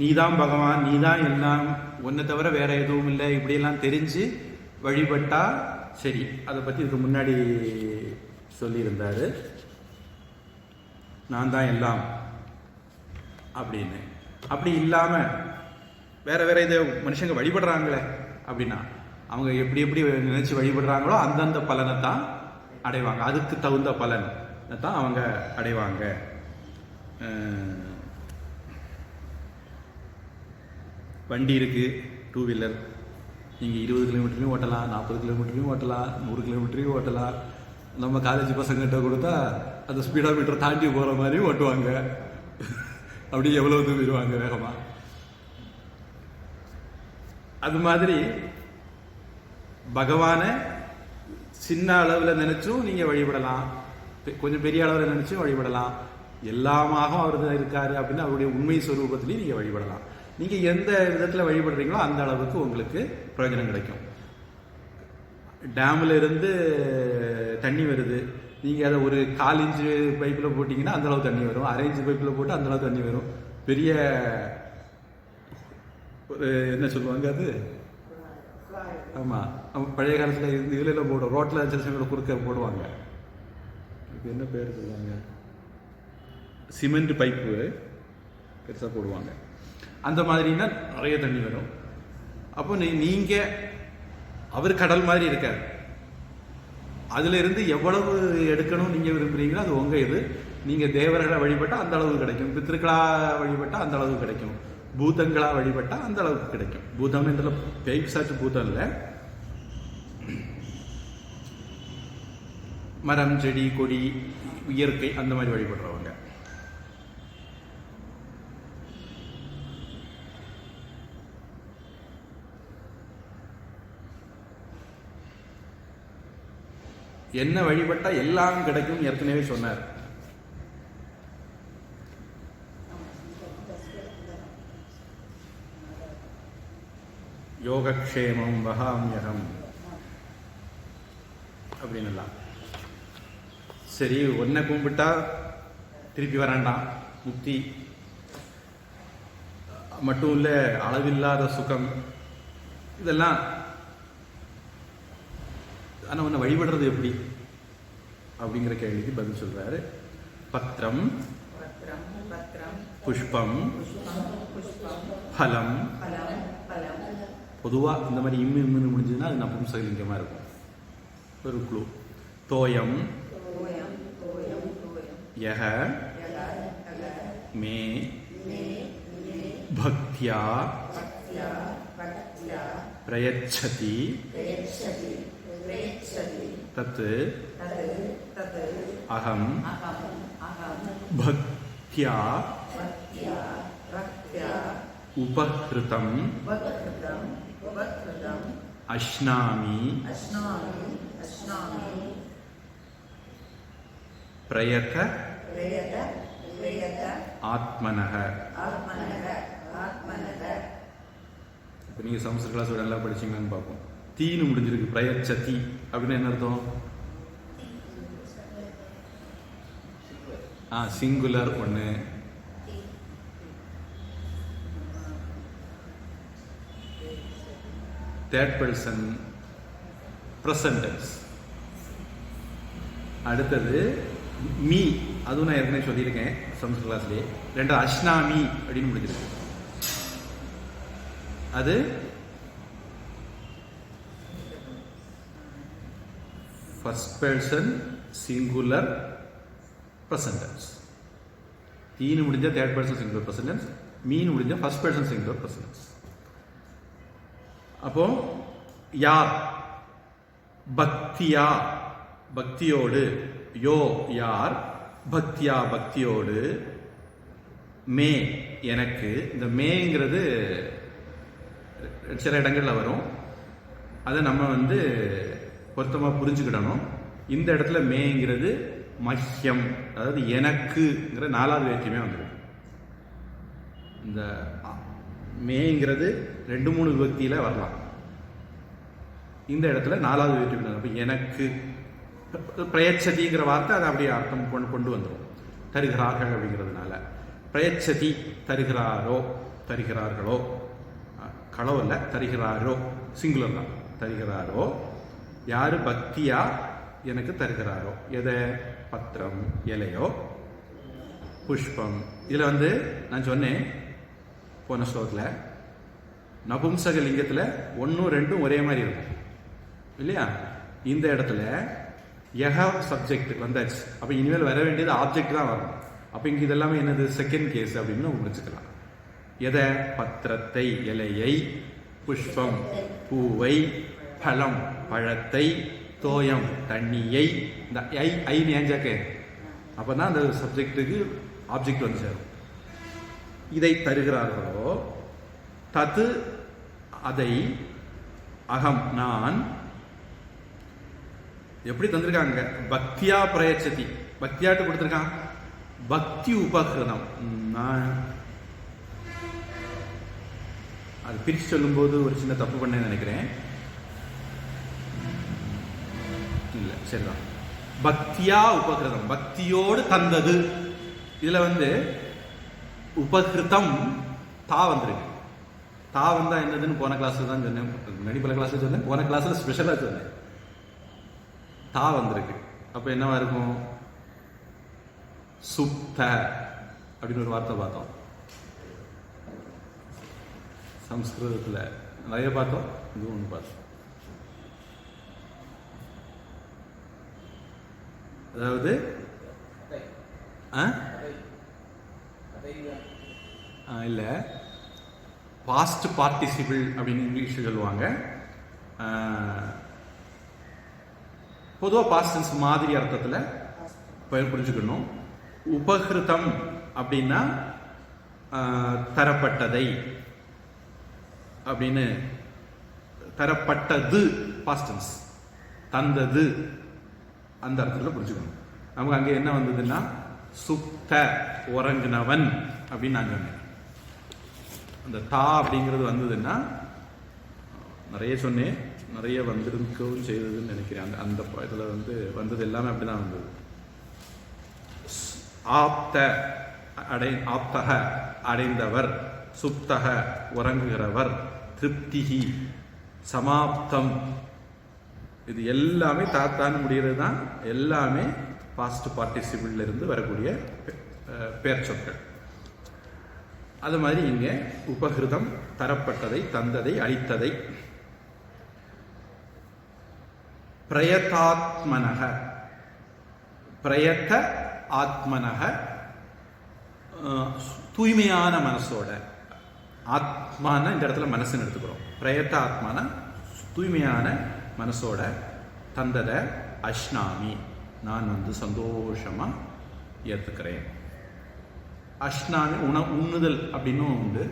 நீதான் பகவான், நீதான் எல்லாம், ஒன்றை தவிர வேற எதுவும் இல்லை, இப்படியெல்லாம் தெரிஞ்சு வழிபட்டா சரி. அதை பற்றி இதுக்கு முன்னாடி சொல்லியிருந்தாரு, நான் தான் எல்லாம் அப்படின்னு. அப்படி இல்லாம வேற வேற இதை மனுஷங்க வழிபடுறாங்களே அப்படின்னா, அவங்க எப்படி எப்படி நினைச்சு வழிபடுறாங்களோ அந்தந்த பலனை தான் அடைவாங்க. அதுக்கு தகுந்த பலன் தான் அவங்க அடைவாங்க. வண்டி இருக்கு, 2 வீலர், நீங்கள் 20 கிலோமீட்டர்லையும் ஓட்டலாம், 40 கிலோமீட்டர்லையும் ஓட்டலாம், 100 கிலோமீட்டரையும் ஓட்டலாம். நம்ம காலேஜ் பசங்கிட்ட கொடுத்தா அந்த ஸ்பீடா மீட்டர் தாண்டி போகிற மாதிரி ஓட்டுவாங்க. அப்படி எவ்வளோ தூரம் போயிடுவாங்க வேகமாக. அது மாதிரி பகவானை சின்ன அளவில் நினைச்சும் நீங்கள் வழிபடலாம், கொஞ்சம் பெரிய அளவில் நினைச்சும் வழிபடலாம். எல்லாமாக அவர் இருக்காரு அப்படின்னு அவருடைய உண்மை ஸ்வரூபத்திலையும் நீங்கள் வழிபடலாம். நீங்கள் எந்த விதத்தில் வழிபடுறீங்களோ அந்த அளவுக்கு உங்களுக்கு பிரயோஜனம் கிடைக்கும். டேமில் இருந்து தண்ணி வருது, நீங்கள் அதை ஒரு 1/4 இன்ச்சு பைப்பில் போட்டிங்கன்னா அந்தளவு தண்ணி வரும், 1/2 இன்ச்சு பைப்பில் போட்டு அந்தளவு தண்ணி வரும். பெரிய ஒரு என்ன சொல்லுவாங்க அது, ஆமாம், பழைய காலத்தில் இந்த இதில் போடும், ரோட்டில் சில சமயம் குறுக்க போடுவாங்க, இப்போ என்ன பேர் சொல்லுவாங்க, சிமெண்ட் பைப்பு பெருசாக போடுவாங்க. அந்த மாதிரின்னா நிறைய தண்ணி வரும். அப்போ நீங்கள் அவர் கடல் மாதிரி இருக்கார், அதுல இருந்து எவ்வளவு எடுக்கணும் நீங்க விரும்புறீங்களோ அது உங்க இது. நீங்க தேவர்களை வழிபட்டா அந்த அளவு கிடைக்கும், பித்திருக்களா வழிபட்டா அந்த அளவு கிடைக்கும், பூதங்களா வழிபட்டா அந்த அளவுக்கு கிடைக்கும். பூதம் என்ற பேய்க்கு சாட்சி பூதம் இல்லை, மரம் செடி கொடி இயற்கை அந்த மாதிரி வழிபடுறவங்க. என்ன வழிபட்டா எல்லாம் கிடைக்கும் ஏற்கனவே சொன்னார். யோகக்ஷேமம் வகாமியகம் அப்படின்னு. சரி, ஒன்றை கும்பிட்டா திருப்பி வராண்டாம், முக்தி மட்டும் இல்லை, அளவில்லாத சுகம், இதெல்லாம். ஆனால் ஒன்று வழிபடுறது எப்படி அப்படிங்கிற கேள்விக்கு பதில் சொல்றாரு. பத்திரம் புஷ்பம் பலம். பொதுவாக இந்த மாதிரி இம்முன்னு முடிஞ்சதுன்னா அது நபும்சகலிங்கமாக இருக்கும். ஒரு குழு. தோயம் யஹ மே பக்தியா பிரயச்சதி தத் அகம் பக்தியா உபஹ்ருதம் அஷ்னாமி பிரயத ஆத்மனஹ. இப்போ நீங்கள் சமஸ்கிருத கிளாஸ் நல்லா படிச்சீங்கன்னு பார்ப்போம். தீனு முடிஞ்சிருக்கு, பிரயச்சதி அப்படின்னு என்ன அர்த்தம்? சிங்குலர் ஒன்று, தேர்ட் பர்சன் பிரசன்ட் டென்ஸ். அடுத்தது மீ, அதுவும் நான் ஏற்கனவே சொல்லியிருக்கேன் சமஸ்கிருத கிளாஸ்லேயே. ரெண்டு அஷ்னாமி அப்படின்னு முடிஞ்சிருக்கு. அது first person singular present tense. தீனு முடிஞ்ச third person singular present tense, மீன் முடிஞ்ச first person singular present tense. அப்போ யார் பக்தியா, பக்தியோடு, யோ யார், பக்தியா பக்தியோடு, மே எனக்கு. இந்த மேங்கிறது சில இடங்கள்ல வரும், அதை நம்ம பொருத்தமாக புரிஞ்சுக்கிடணும். இந்த இடத்துல மேங்கிறது மஹ்யம், அதாவது எனக்குங்கிற 4வது வேற்றுமே வந்துடும். இந்த மேங்கிறது 2-3 விபக்தியில வரலாம். இந்த இடத்துல 4வது வேற்றுமை. அப்போ எனக்கு பிரயச்சதிங்கிற வார்த்தை அதை அப்படியே அர்த்தம் கொண்டு வந்துடும், தருகிறார்கள் அப்படிங்கிறதுனால. பிரயச்சதி தருகிறாரோ தருகிறார்களோ, களோ இல்லை தருகிறாரோ, சிங்குலர் தான், தருகிறாரோ யாரு பக்தியா எனக்கு தருகிறாரோ, எதை பத்திரம் இலையோ புஷ்பம். இதில் வந்து நான் சொன்னேன் போன ஸ்லோகத்தில் நபும்சக லிங்கத்தில் 1 2 ஒரே மாதிரி இருக்கும் இல்லையா. இந்த இடத்துல யஹ சப்ஜெக்ட் வந்தாச்சு. அப்போ இனிமேல் வர வேண்டியது ஆப்ஜெக்ட் தான் வரணும். அப்போ இங்கே இதெல்லாமே என்னது செகண்ட் கேஸ் அப்படின்னு நம்ம முடிச்சுக்கலாம். எதை பத்திரத்தை இலையை, புஷ்பம் பூவை, பழம் பழத்தை, தோயம் தண்ணியை. இந்த ஐன்னு ஏஞ்சாக்கே அப்போ தான் அந்த சப்ஜெக்டுக்கு ஆப்ஜெக்ட் வந்து சேரும். இதை தருகிறார்களோ தது அதை, அகம் நான், எப்படி தந்திருக்காங்க, பக்தியா பிரயச்சதி, பக்தியாட்டு கொடுத்துருக்கான். பக்தி உபகிருதம், நான் அது பிரித்து சொல்லும்போது ஒரு சின்ன தப்பு பண்ணேன்னு நினைக்கிறேன். இல்லை சரிதான், பக்தியா உபகிருதம், பக்தியோடு தந்தது. இதில் வந்து உபகிருதம் தா வந்திருக்கு. தா வந்தா என்னதுன்னு போன கிளாஸ்ல தான் சொன்னேன், முன்னாடி பல கிளாஸ்ல சொன்னேன், போன கிளாஸ்ல ஸ்பெஷலாக சொன்னேன். தா வந்திருக்கு. அப்போ என்னவா இருக்கும், சுப்த அப்படின்னு ஒரு வார்த்தை பார்த்தோம் சம்ஸ்கிருதத்தில், நிறைய பார்த்தோம், இது ஒன்று பார்த்தோம். அதாவது இல்லை, பாஸ்ட் பார்ட்டிசிபிள் அப்படின்னு இங்கிலீஷில் சொல்லுவாங்க. பொதுவாக பாஸ்ட் டென்ஸ் மாதிரி அர்த்தத்தில் புரிஞ்சுக்கணும். உபகிருதம் அப்படின்னா தரப்பட்டதை அப்படின்னு, தரப்பட்டது பாஸ்ட் டென்ஸ், தந்தது அந்த அர்த்தத்தில் புரிஞ்சுக்கணும். நமக்கு அங்கே என்ன வந்ததுன்னா சுப்த உறங்கினவன் அப்படின்னு நான் சொன்னேன். அந்த தா அப்படிங்கிறது வந்ததுன்னா நிறைய சொன்னேன், நிறைய வந்திருக்கவும் செய்ததுன்னு நினைக்கிறேன். அந்த அந்த இதில் வந்து வந்தது எல்லாமே அப்படிதான் வந்தது. ஆப்த ஆப்தக அடைந்தவர், சுப்தக உறங்குகிறவர், திருப்திகி சமாப்தம், இது எல்லாமே தாத்தான்னு முடிகிறது தான். எல்லாமே பாஸ்ட் பார்ட்டிசிபிள்ல இருந்து வரக்கூடிய பெயர் சொற்கள். அது மாதிரி இங்கே உபகிருதம் தரப்பட்டதை, தந்ததை, அளித்ததை. பிரயதாத்மனக, பிரயத்த ஆத்மனக தூய்மையான மனசோட, ஆத்மான இந்த இடத்துல மனசுன்னு எடுத்துக்கிறோம். பிரயத்த ஆத்மான தூய்மையான மனசோட தந்ததை அஷ்னாமி நான் வந்து சந்தோஷமா ஏற்றுக்கிறேன். அஷ்னாமி உண்ணுதல் அப்படின்னும் உண்டு.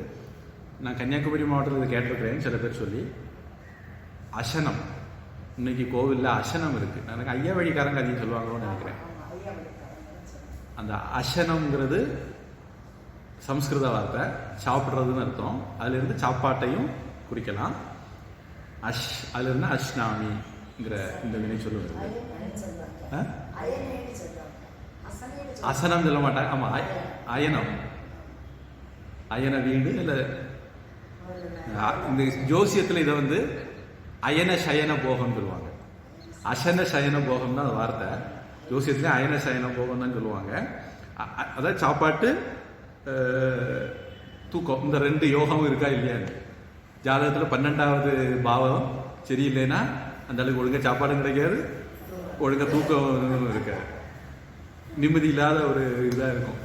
நான் கன்னியாகுமரி மாவட்டத்தில் இதை கேட்டிருக்கிறேன் சில பேர் சொல்லி. அசனம், இன்னைக்கு கோவிலில் அசனம் இருக்கு. எனக்கு ஐயா வழிக்காரங்க அதையும் சொல்லுவாங்களோன்னு நினைக்கிறேன். அந்த அசனம்ங்கிறது சம்ஸ்கிருத வார்த்தை, சாப்பிட்றதுன்னு அர்த்தம். அதுலேருந்து சாப்பாட்டையும் குறிக்கலாம். அதுலேருந்து அஷ்னாமிங்கிற இந்த வினை சொல்லுவது. அசனம் சொல்ல மாட்டாங்க. ஆமா, அயனம், அயன வீடு. இல்லை இந்த ஜோசியத்தில் இதை வந்து அயன சயன போகம் சொல்லுவாங்க. அசன சயன போகம் தான் வார்த்தை. ஜோசியத்துல அயன சயன போகம் தான் சொல்லுவாங்க. அதாவது சாப்பாட்டு தூக்கம், இந்த 2 யோகமும் இருக்கா இல்லையா. ஜாதகத்தில் 12வது பாவம் சரியில்லைன்னா அந்த அளவுக்கு ஒழுங்கா சாப்பாடும் கிடைக்காது, ஒழுங்கா தூக்கம் இருக்காது, நிம்மதி இல்லாத ஒரு இதாக இருக்கும்.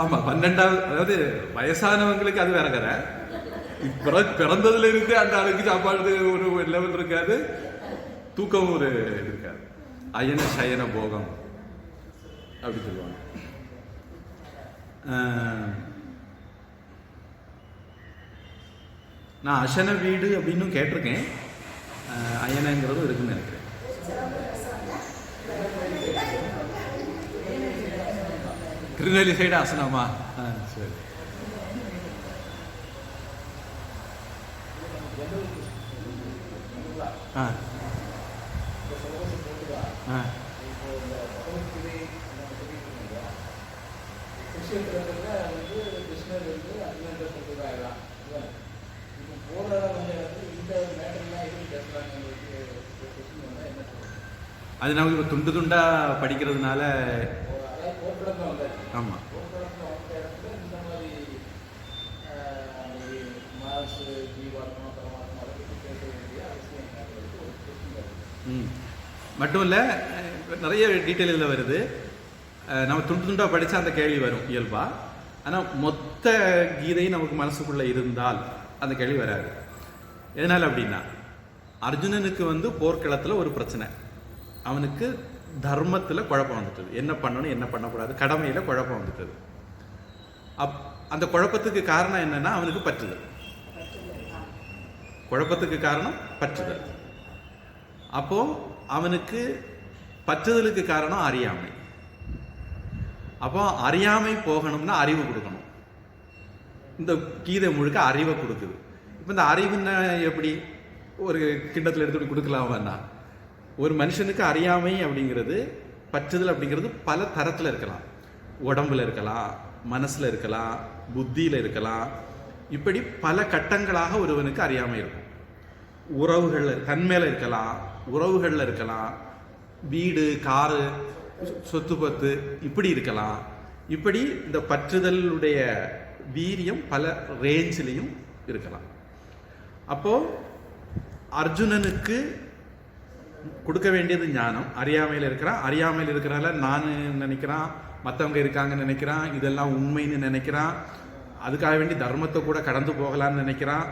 ஆமா, 12வது, அதாவது வயசானவங்களுக்கு அது வேற கதை. பிறந்ததுல இருந்து அந்த அளவுக்கு சாப்பாடு ஒரு லெவல் இருக்காது, தூக்கம் ஒரு இது இருக்காது. அயன சயன போகம் அப்படி சொல்லுவாங்க. நான் அசன வீடு அப்படின்னு கேட்டிருக்கேன். அயனங்கிறதும் இருக்குன்னு நினைக்கிறேன். திருநெல்வேலி சைடு அசனமா? சரி. குருஷேத்திரத்தில் வந்து கிருஷ்ணர் வந்து அர்ஜுனத்தை கொடுக்குறாங்களாம். இப்போ போகிற வந்து இந்த மேட்டர்லாம் எப்படி பேசுகிறாங்க கொஸ்டின் வந்தால் என்ன சொல்லுவாங்க? அது நமக்கு இப்போ துண்டு துண்டாக படிக்கிறதுனால. அதாவது போர்க்களத்தில் வந்தாச்சு. ஆமாம், போர்க்களத்தில் வந்த இடத்துல இந்த மாதிரி மாசு ஜீவாத்மா பரமாத்மா அதை பற்றி பேச வேண்டிய அவசியம் என்னங்கிறது ஒரு கொஸ்டின் வருது. மட்டும் இல்லை, நிறைய டீட்டெயில் இதில் வருது. நம்ம துண்டு துண்டாக படித்தா அந்த கேள்வி வரும் இயல்பா. ஆனால் மொத்த கீதையும் நமக்கு மனசுக்குள்ளே இருந்தால் அந்த கேள்வி வராது. எதனால் அப்படின்னா, அர்ஜுனனுக்கு வந்து போர்க்களத்தில் ஒரு பிரச்சனை, அவனுக்கு தர்மத்தில் குழப்பம் வந்துட்டது. என்ன பண்ணணும் என்ன பண்ணக்கூடாது, கடமையில் குழப்பம் வந்துட்டது. அந்த குழப்பத்துக்கு காரணம் என்னன்னா அவனுக்கு பற்றுதல். குழப்பத்துக்கு காரணம் பற்றுதல். அப்போ அவனுக்கு பற்றுதலுக்கு காரணம் அறியாமை. அப்போ அறியாமை போகணும்னா அறிவு கொடுக்கணும். இந்த கீதை முழுக்க அறிவை கொடுக்குது. இப்போ இந்த அறிவுன்னா எப்படி ஒரு கிண்டத்தில் எடுத்து கொடுக்கலாமான்னா, ஒரு மனுஷனுக்கு அறியாமை அப்படிங்கிறது, பற்றுதல் அப்படிங்கிறது பல தரத்தில் இருக்கலாம். உடம்புல இருக்கலாம், மனசில் இருக்கலாம், புத்தியில் இருக்கலாம். இப்படி பல கட்டங்களாக ஒருவனுக்கு அறியாமை இருக்கும். உறவுகளில் தன்மையில் இருக்கலாம், உறவுகளில் இருக்கலாம், வீடு காரு சொத்து பத்து இப்படி இருக்கலாம். இப்படி இந்த பற்றுதலுடைய வீரியம் பல ரேஞ்சிலையும் இருக்கலாம். அப்போ அர்ஜுனனுக்கு கொடுக்க வேண்டியது ஞானம். அறியாமையில் இருக்கிறான். அறியாமையில் இருக்கிறனால நான் நினைக்கிறான், மற்றவங்க இருக்காங்கன்னு நினைக்கிறான், இதெல்லாம் உண்மைன்னு நினைக்கிறான். அதுக்காக வேண்டி தர்மத்தை கூட கடந்து போகலான்னு நினைக்கிறான்.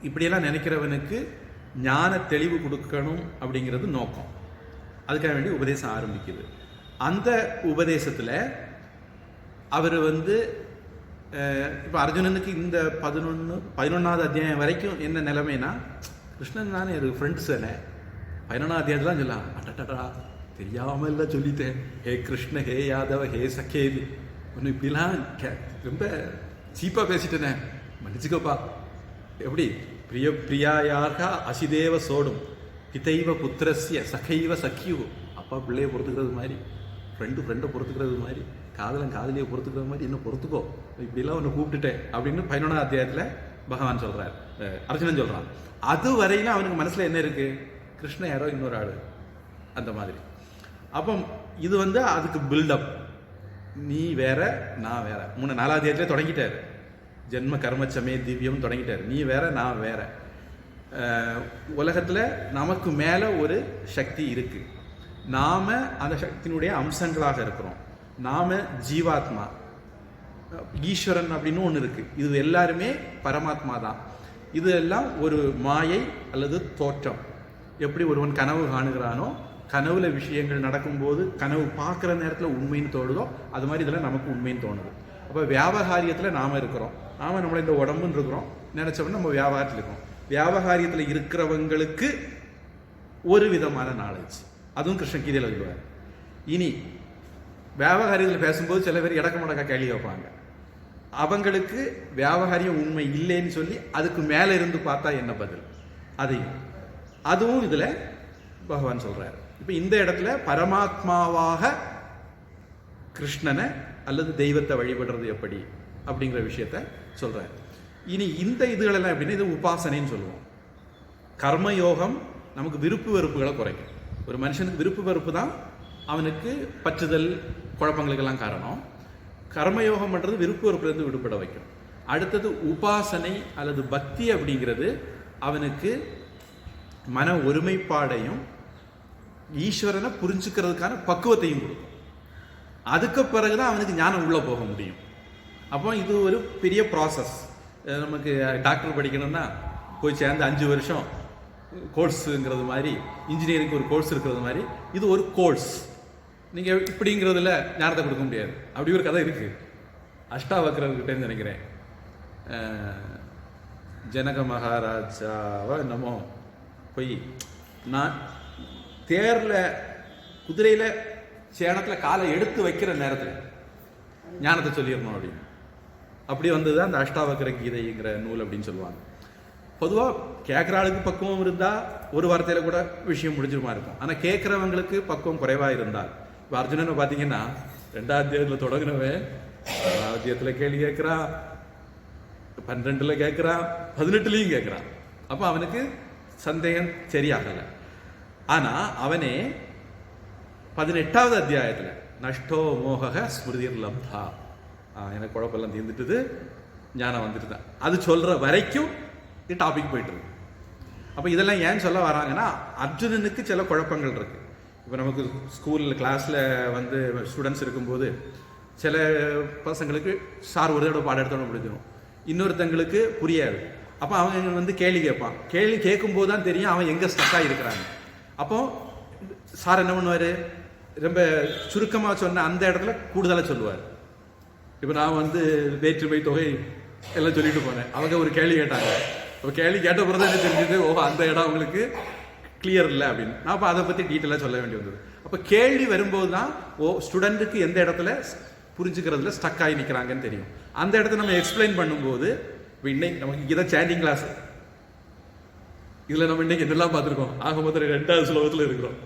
இப்படியெல்லாம் நினைக்கிறவனுக்கு ஞான தெளிவு கொடுக்கணும் அப்படிங்கிறது நோக்கம். அதுக்காக வேண்டி உபதேசம் ஆரம்பிக்குது. அந்த உபதேசத்தில் அவர் வந்து இப்போ அர்ஜுனனுக்கு இந்த 11வது அத்தியாயம் வரைக்கும் என்ன நிலைமைனா, கிருஷ்ணன் தானே ஒரு ஃப்ரெண்ட்ஸ் தானே. 11வது அத்தியாயத்துலாம் சொல்லலாம், அட்டடா தெரியாமல் இல்லை சொல்லிட்டேன், ஹே கிருஷ்ண ஹே யாதவ ஹே சகேது, ஒன்று இப்படிலாம் ரொம்ப சீப்பாக பேசிட்டேனே, மன்னிச்சுக்கப்பா. எப்படி பிரிய பிரியாயாக அசிதேவ சோடும் பிதைவ புத்திரஸ்ய சகைவ சக்கியு, அப்பா பிள்ளையை பொறுத்துக்கிறது மாதிரி, ஃப்ரெண்டை பொறுத்துக்கிறது மாதிரி, காதலியை பொறுத்துக்கிறது மாதிரி இன்னும் பொறுத்துக்கோ, இப்படிலாம் ஒன்று கூப்பிட்டுட்டேன் அப்படின்னு 11வது அத்தியாயத்தில் பகவான் சொல்கிறார், அர்ஜுனன் சொல்கிறான். அது வரையிலும் அவனுக்கு மனசில் என்ன இருக்குது, கிருஷ்ண யாரோ இன்னொரு ஆள் அந்த மாதிரி. அப்போ இது வந்து அதுக்கு பில்டப். நீ வேற நான் வேற. 4வது அத்தியாயத்திலே தொடங்கிட்டார். ஜென்ம கர்மச்சமே திவ்யம் தொடங்கிட்டார். நீ வேற நான் வேற. உலகத்தில் நமக்கு மேலே ஒரு சக்தி இருக்கு. நாம அந்த சக்தியினுடைய அம்சங்களாக இருக்கிறோம். நாம ஜீவாத்மா, ஈஸ்வரன் அப்படின்னு ஒன்று இருக்கு. இது எல்லாருமே பரமாத்மா தான். இது எல்லாம் ஒரு மாயை அல்லது தோற்றம். எப்படி ஒருவன் கனவு காணுகிறானோ, கனவுல விஷயங்கள் நடக்கும்போது கனவு பார்க்குற நேரத்தில் உண்மைன்னு தோணுதோ, அது மாதிரி இதெல்லாம் நமக்கு உண்மைன்னு தோணுது. அப்போ வியாபகாரியத்தில் நாம் இருக்கிறோம். நாம் நம்மளை இந்த உடம்புன்னு இருக்கிறோம் நினச்சோம்னா நம்ம வியாபாரத்தில் இருக்கோம். வியாபகாரியத்தில் இருக்கிறவங்களுக்கு ஒரு விதமான நாலேஜ், அதுவும் கிருஷ்ண கீதையில் சொல்லுவார். இனி வியாபகாரியத்தில் பேசும்போது சில பேர் இடக்க முடக்க கேள்வி வைப்பாங்க. அவங்களுக்கு வியாபகாரியம் உண்மை இல்லைன்னு சொல்லி அதுக்கு மேலே இருந்து பார்த்தா என்ன பதில், அதுவும் இதில் பகவான் சொல்றாரு. இப்போ இந்த இடத்துல பரமாத்மாவாக கிருஷ்ணனை அல்லது தெய்வத்தை வழிபடுறது எப்படி அப்படிங்கிற விஷயத்த சொல்றாரு. இனி இந்த இதுகளெல்லாம் எப்படின்னா, இது உபாசனைன்னு சொல்லுவோம். கர்மயோகம் நமக்கு விருப்பு வெறுப்புகளை குறைக்கும். ஒரு மனுஷனுக்கு விருப்பு வெறுப்பு தான் அவனுக்கு பற்றுதல் குழப்பங்களுக்கெல்லாம் காரணம். கர்மயோகம் பண்ணுறது விருப்பு வெறுப்புலேருந்து விடுபட வைக்கும். அடுத்தது உபாசனை அல்லது பக்தி அப்படிங்கிறது அவனுக்கு மன ஒருமைப்பாடையும் ஈஸ்வரனை புரிஞ்சுக்கிறதுக்கான பக்குவத்தையும் கொடுக்கும். அதுக்கு பிறகுதான் அவனுக்கு ஞானம் உள்ளே போக முடியும். அப்போ இது ஒரு பெரிய ப்ராசஸ். நமக்கு டாக்டர் படிக்கணும்னா போய் சேர்ந்து 5 வருஷம் கோர்ஸுங்கிறது மாதிரி, இன்ஜினியரிங்க்கு ஒரு கோர்ஸ் இருக்கிறது மாதிரி இது ஒரு கோர்ஸ். நீங்கள் இப்படிங்கிறதுல ஞானத்தை கொடுக்க முடியாது. அப்படி ஒரு கதை இருக்குது. அஷ்டாவக்ரர்கிட்டேன்னு நினைக்கிறேன். ஜனக மகாராஜாவா என்னமோ போய், நான் தேரில் குதிரையில் சேணத்தில் காலை எடுத்து வைக்கிற நேரத்தில் ஞானத்தை சொல்லிடணும் அப்படின்னு. அப்படி வந்தது அந்த அஷ்டாவக்ர கீதைங்கிற நூல் அப்படின்னு சொல்லுவாங்க. பொதுவாக கேட்குற ஆளுக்கு பக்குவம் இருந்தால் ஒரு வார்த்தையில் கூட விஷயம் முடிஞ்சிருமா இருக்கும். ஆனால் கேட்குறவங்களுக்கு பக்குவம் குறைவாக இருந்தால், இப்போ அர்ஜுனனை பார்த்தீங்கன்னா 2வது அத்தியாயத்தில் தொடங்கினவன் ஆத்தியத்தில் கேள்வி கேட்குறான், 12 கேட்குறான், 18 கேட்குறான். அப்போ அவனுக்கு சந்தேகம் சரியாகலை. ஆனால் அவனே 18வது அத்தியாயத்தில் நஷ்டோ மோக ஸ்மிருதிர் லப்தா, எனக்கு குழப்பெல்லாம் தீர்ந்துட்டுது, ஞானம் வந்துட்டு தான் அது சொல்கிற வரைக்கும் இது டாபிக் போயிட்டு இருக்கு. அப்போ இதெல்லாம் ஏன் சொல்ல வராங்கன்னா, அர்ஜுனனுக்கு சில குழப்பங்கள் இருக்கு. இப்போ நமக்கு ஸ்கூலில் கிளாஸில் வந்து ஸ்டூடெண்ட்ஸ் இருக்கும்போது சில பசங்களுக்கு சார் ஒரு தடவை பாடம் எடுத்தோன்னு பிடிச்சிடும், இன்னொருத்தங்களுக்கு புரியாது. அப்போ அவங்க வந்து கேள்வி கேட்பான். கேள்வி கேட்கும்போது தான் தெரியும் அவன் எங்கே ஸ்டக்காக இருக்கிறாங்க. அப்போ சார் என்ன பண்ணுவார், ரொம்ப சுருக்கமாக சொன்ன அந்த இடத்துல கூடுதலாக சொல்லுவார். இப்போ நான் வந்து வேற்றுமை தொகை எல்லாம் சொல்லிட்டு போனேன், அவங்க ஒரு கேள்வி கேட்டாங்க. அப்போ கேள்வி கேட்ட பிறகு தான் என்ன தெரிஞ்சது, அந்த இடம் அவங்களுக்கு கிளியர் இல்லை அப்படின்னு. நான் அப்போ அதை பற்றி டீட்டெயிலாக சொல்ல வேண்டி வந்தது. அப்போ கேள்வி வரும்போது தான் ஸ்டூடெண்ட்டுக்கு எந்த இடத்துல புரிஞ்சுக்கிறதுல ஸ்டக் ஆகி நிற்கிறாங்கன்னு தெரியும். அந்த இடத்த நம்ம எக்ஸ்பிளைன் பண்ணும்போது, இப்போ இன்னைக்கு நமக்கு இதை சேண்டிங் கிளாஸ், இதில் நம்ம இன்னைக்கு என்னெல்லாம் பார்த்துருக்கோம், ஆக மொத்தம் 2வது ஸ்லோகத்தில் இருக்கிறோம்.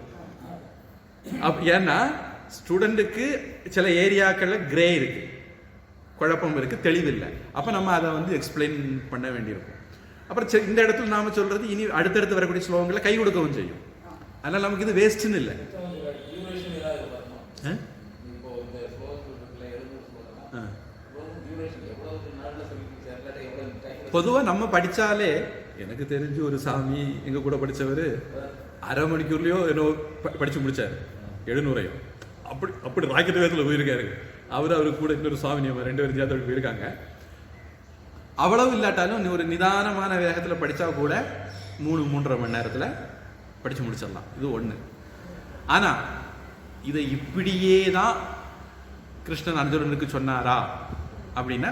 ஏன்னா ஸ்டூடெண்ட்டுக்கு சில ஏரியாக்களில் கிரே இருக்கு, குழப்பம் இருக்கு, தெளிவில்லை. அப்போ நம்ம அதை வந்து எக்ஸ்பிளைன் பண்ண வேண்டியிருக்கும். அப்புறம் இந்த இடத்துல நாம சொல்றது இனி அடுத்தடுத்து வரக்கூடிய ஸ்லோகங்களை கை கொடுக்கவும் செய்யும். அதனால நமக்கு இது வேஸ்ட்னு இல்லை. பொதுவாக நம்ம படித்தாலே, எனக்கு தெரிஞ்சு ஒரு சாமி எங்க கூட படித்தவர் 1/2 மணிக்கூர்லையோ என்னோ படிச்சு முடிச்சார் 700. அப்படி ராக்கெட் வேகத்தில் போயிருக்காரு. அவரு கூட இன்னொரு சுவாமி 2 பேரும் சேர்த்து போயிருக்காங்க. அவ்வளவு இல்லாட்டாலும் ஒரு நிதானமான வேகத்தில் படித்தா கூட 3-3.5 மணி நேரத்தில் படித்து முடிச்சிடலாம். இது ஒன்று. ஆனால் இதை இப்படியே தான் கிருஷ்ணன் அர்ஜுனனுக்கு சொன்னாரா அப்படின்னா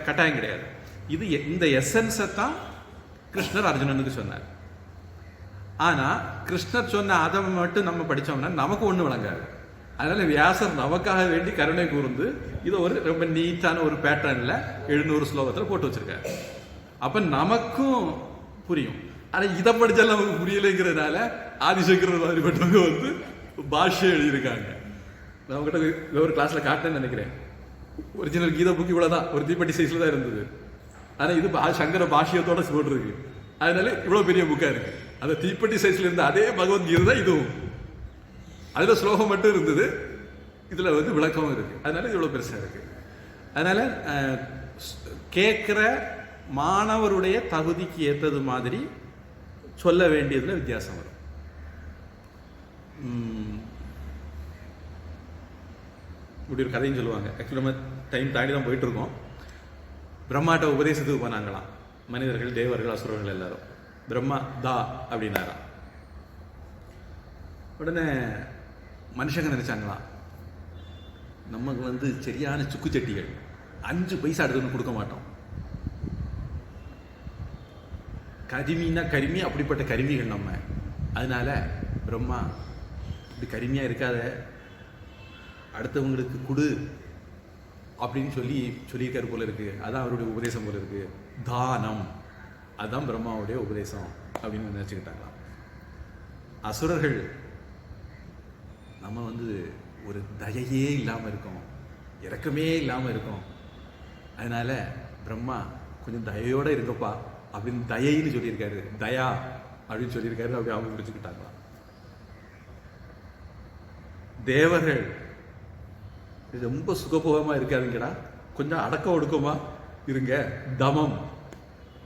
கட்டாயம் கிடையாது. இது இந்த எசன்ஸை தான் கிருஷ்ணர் அர்ஜுனனுக்கு சொன்னார். ஆனால் கிருஷ்ணர் சொன்ன அதை மட்டும் நம்ம படித்தோம்னா நமக்கு ஒன்றும் விளங்காது. அதனால வியாசர் நமக்காக வேண்டி கருணை கூர்ந்து இதை ஒரு ரொம்ப நீட்டான ஒரு பேட்டர்ன்ல 700 ஸ்லோகத்தில் போட்டு வச்சிருக்காரு. அப்ப நமக்கும் புரியும். ஆனா இதை படிச்சாலும் நமக்கு புரியலைங்கிறதுனால ஆதிசங்கரர் மாதிரி பட்டவங்க வந்து பாஷ்யம் எழுதியிருக்காங்க. நான் உங்ககிட்ட ஒரு கிளாஸ்ல காட்டினேன்னு நினைக்கிறேன். ஒரிஜினல் கீதா புக் இவ்வளவுதான், ஒரு தீப்பெட்டி சைஸ்ல தான் இருந்தது. ஆனா இது சங்கர பாஷ்யத்தோட போட்டிருக்கு. அதனால இவ்வளவு பெரிய புக்கா இருக்கு. அந்த தீப்பெட்டி சைஸ்ல இருந்த அதே பகவத்கீதை தான் இதுவும். அதுல ஸ்லோகம் மட்டும் இருந்தது, இதுல வந்து விளக்கமும் இருக்கு. அதனால இது இவ்வளவு பெருசா இருக்கு. அதனால கேட்கிற மாணவருடைய தகுதிக்கு ஏற்றது மாதிரி சொல்ல வேண்டியதுல வித்தியாசம் வரும். இப்படி ஒரு கதையும் சொல்லுவாங்க. ஆக்சுவலி நம்ம டைம் தாண்டி தான் போயிட்டு இருக்கோம். பிரம்மாட்ட உபதேசத்துக்கு போனாங்களாம் மனிதர்கள், தேவர்கள், அசுரர்கள் எல்லாரும். பிரம்மா தா அப்படின்னாராம். உடனே மனுஷங்க நினைச்சாங்களாம், நமக்கு வந்து சரியான சுக்குச்சட்டிகள், 5 பைசா எடுத்துன்னு கொடுக்க மாட்டோம். கரிமின்னா கரிமி, அப்படிப்பட்ட கரிமிகள் நம்ம. அதனால பிரம்மா இப்படி கரிமியா இருக்காத, அடுத்தவங்களுக்கு கொடு அப்படின்னு சொல்லியிருக்காரு போல இருக்கு. அதான் அவருடைய உபதேசம் போல இருக்கு. தானம், அதுதான் பிரம்மாவுடைய உபதேசம் அப்படின்னு நினைச்சுக்கிட்டாங்களாம். அசுரர்கள் நம்ம வந்து ஒரு தயையே இல்லாம இருக்கோம், இரக்கமே இல்லாம இருக்கோம். அதனால பிரம்மா கொஞ்சம் தயையோட இருக்கப்பா அப்படின்னு தயைன்னு சொல்லியிருக்காரு, தயா அப்படின்னு சொல்லியிருக்காரு. அப்படி அவங்க பிடிச்சுக்கிட்டாங்களாம். தேவர்கள் ரொம்ப சுகபோகமா இருக்காதுங்கடா, கொஞ்சம் அடக்க ஒடுக்கமா இருங்க, தமம்,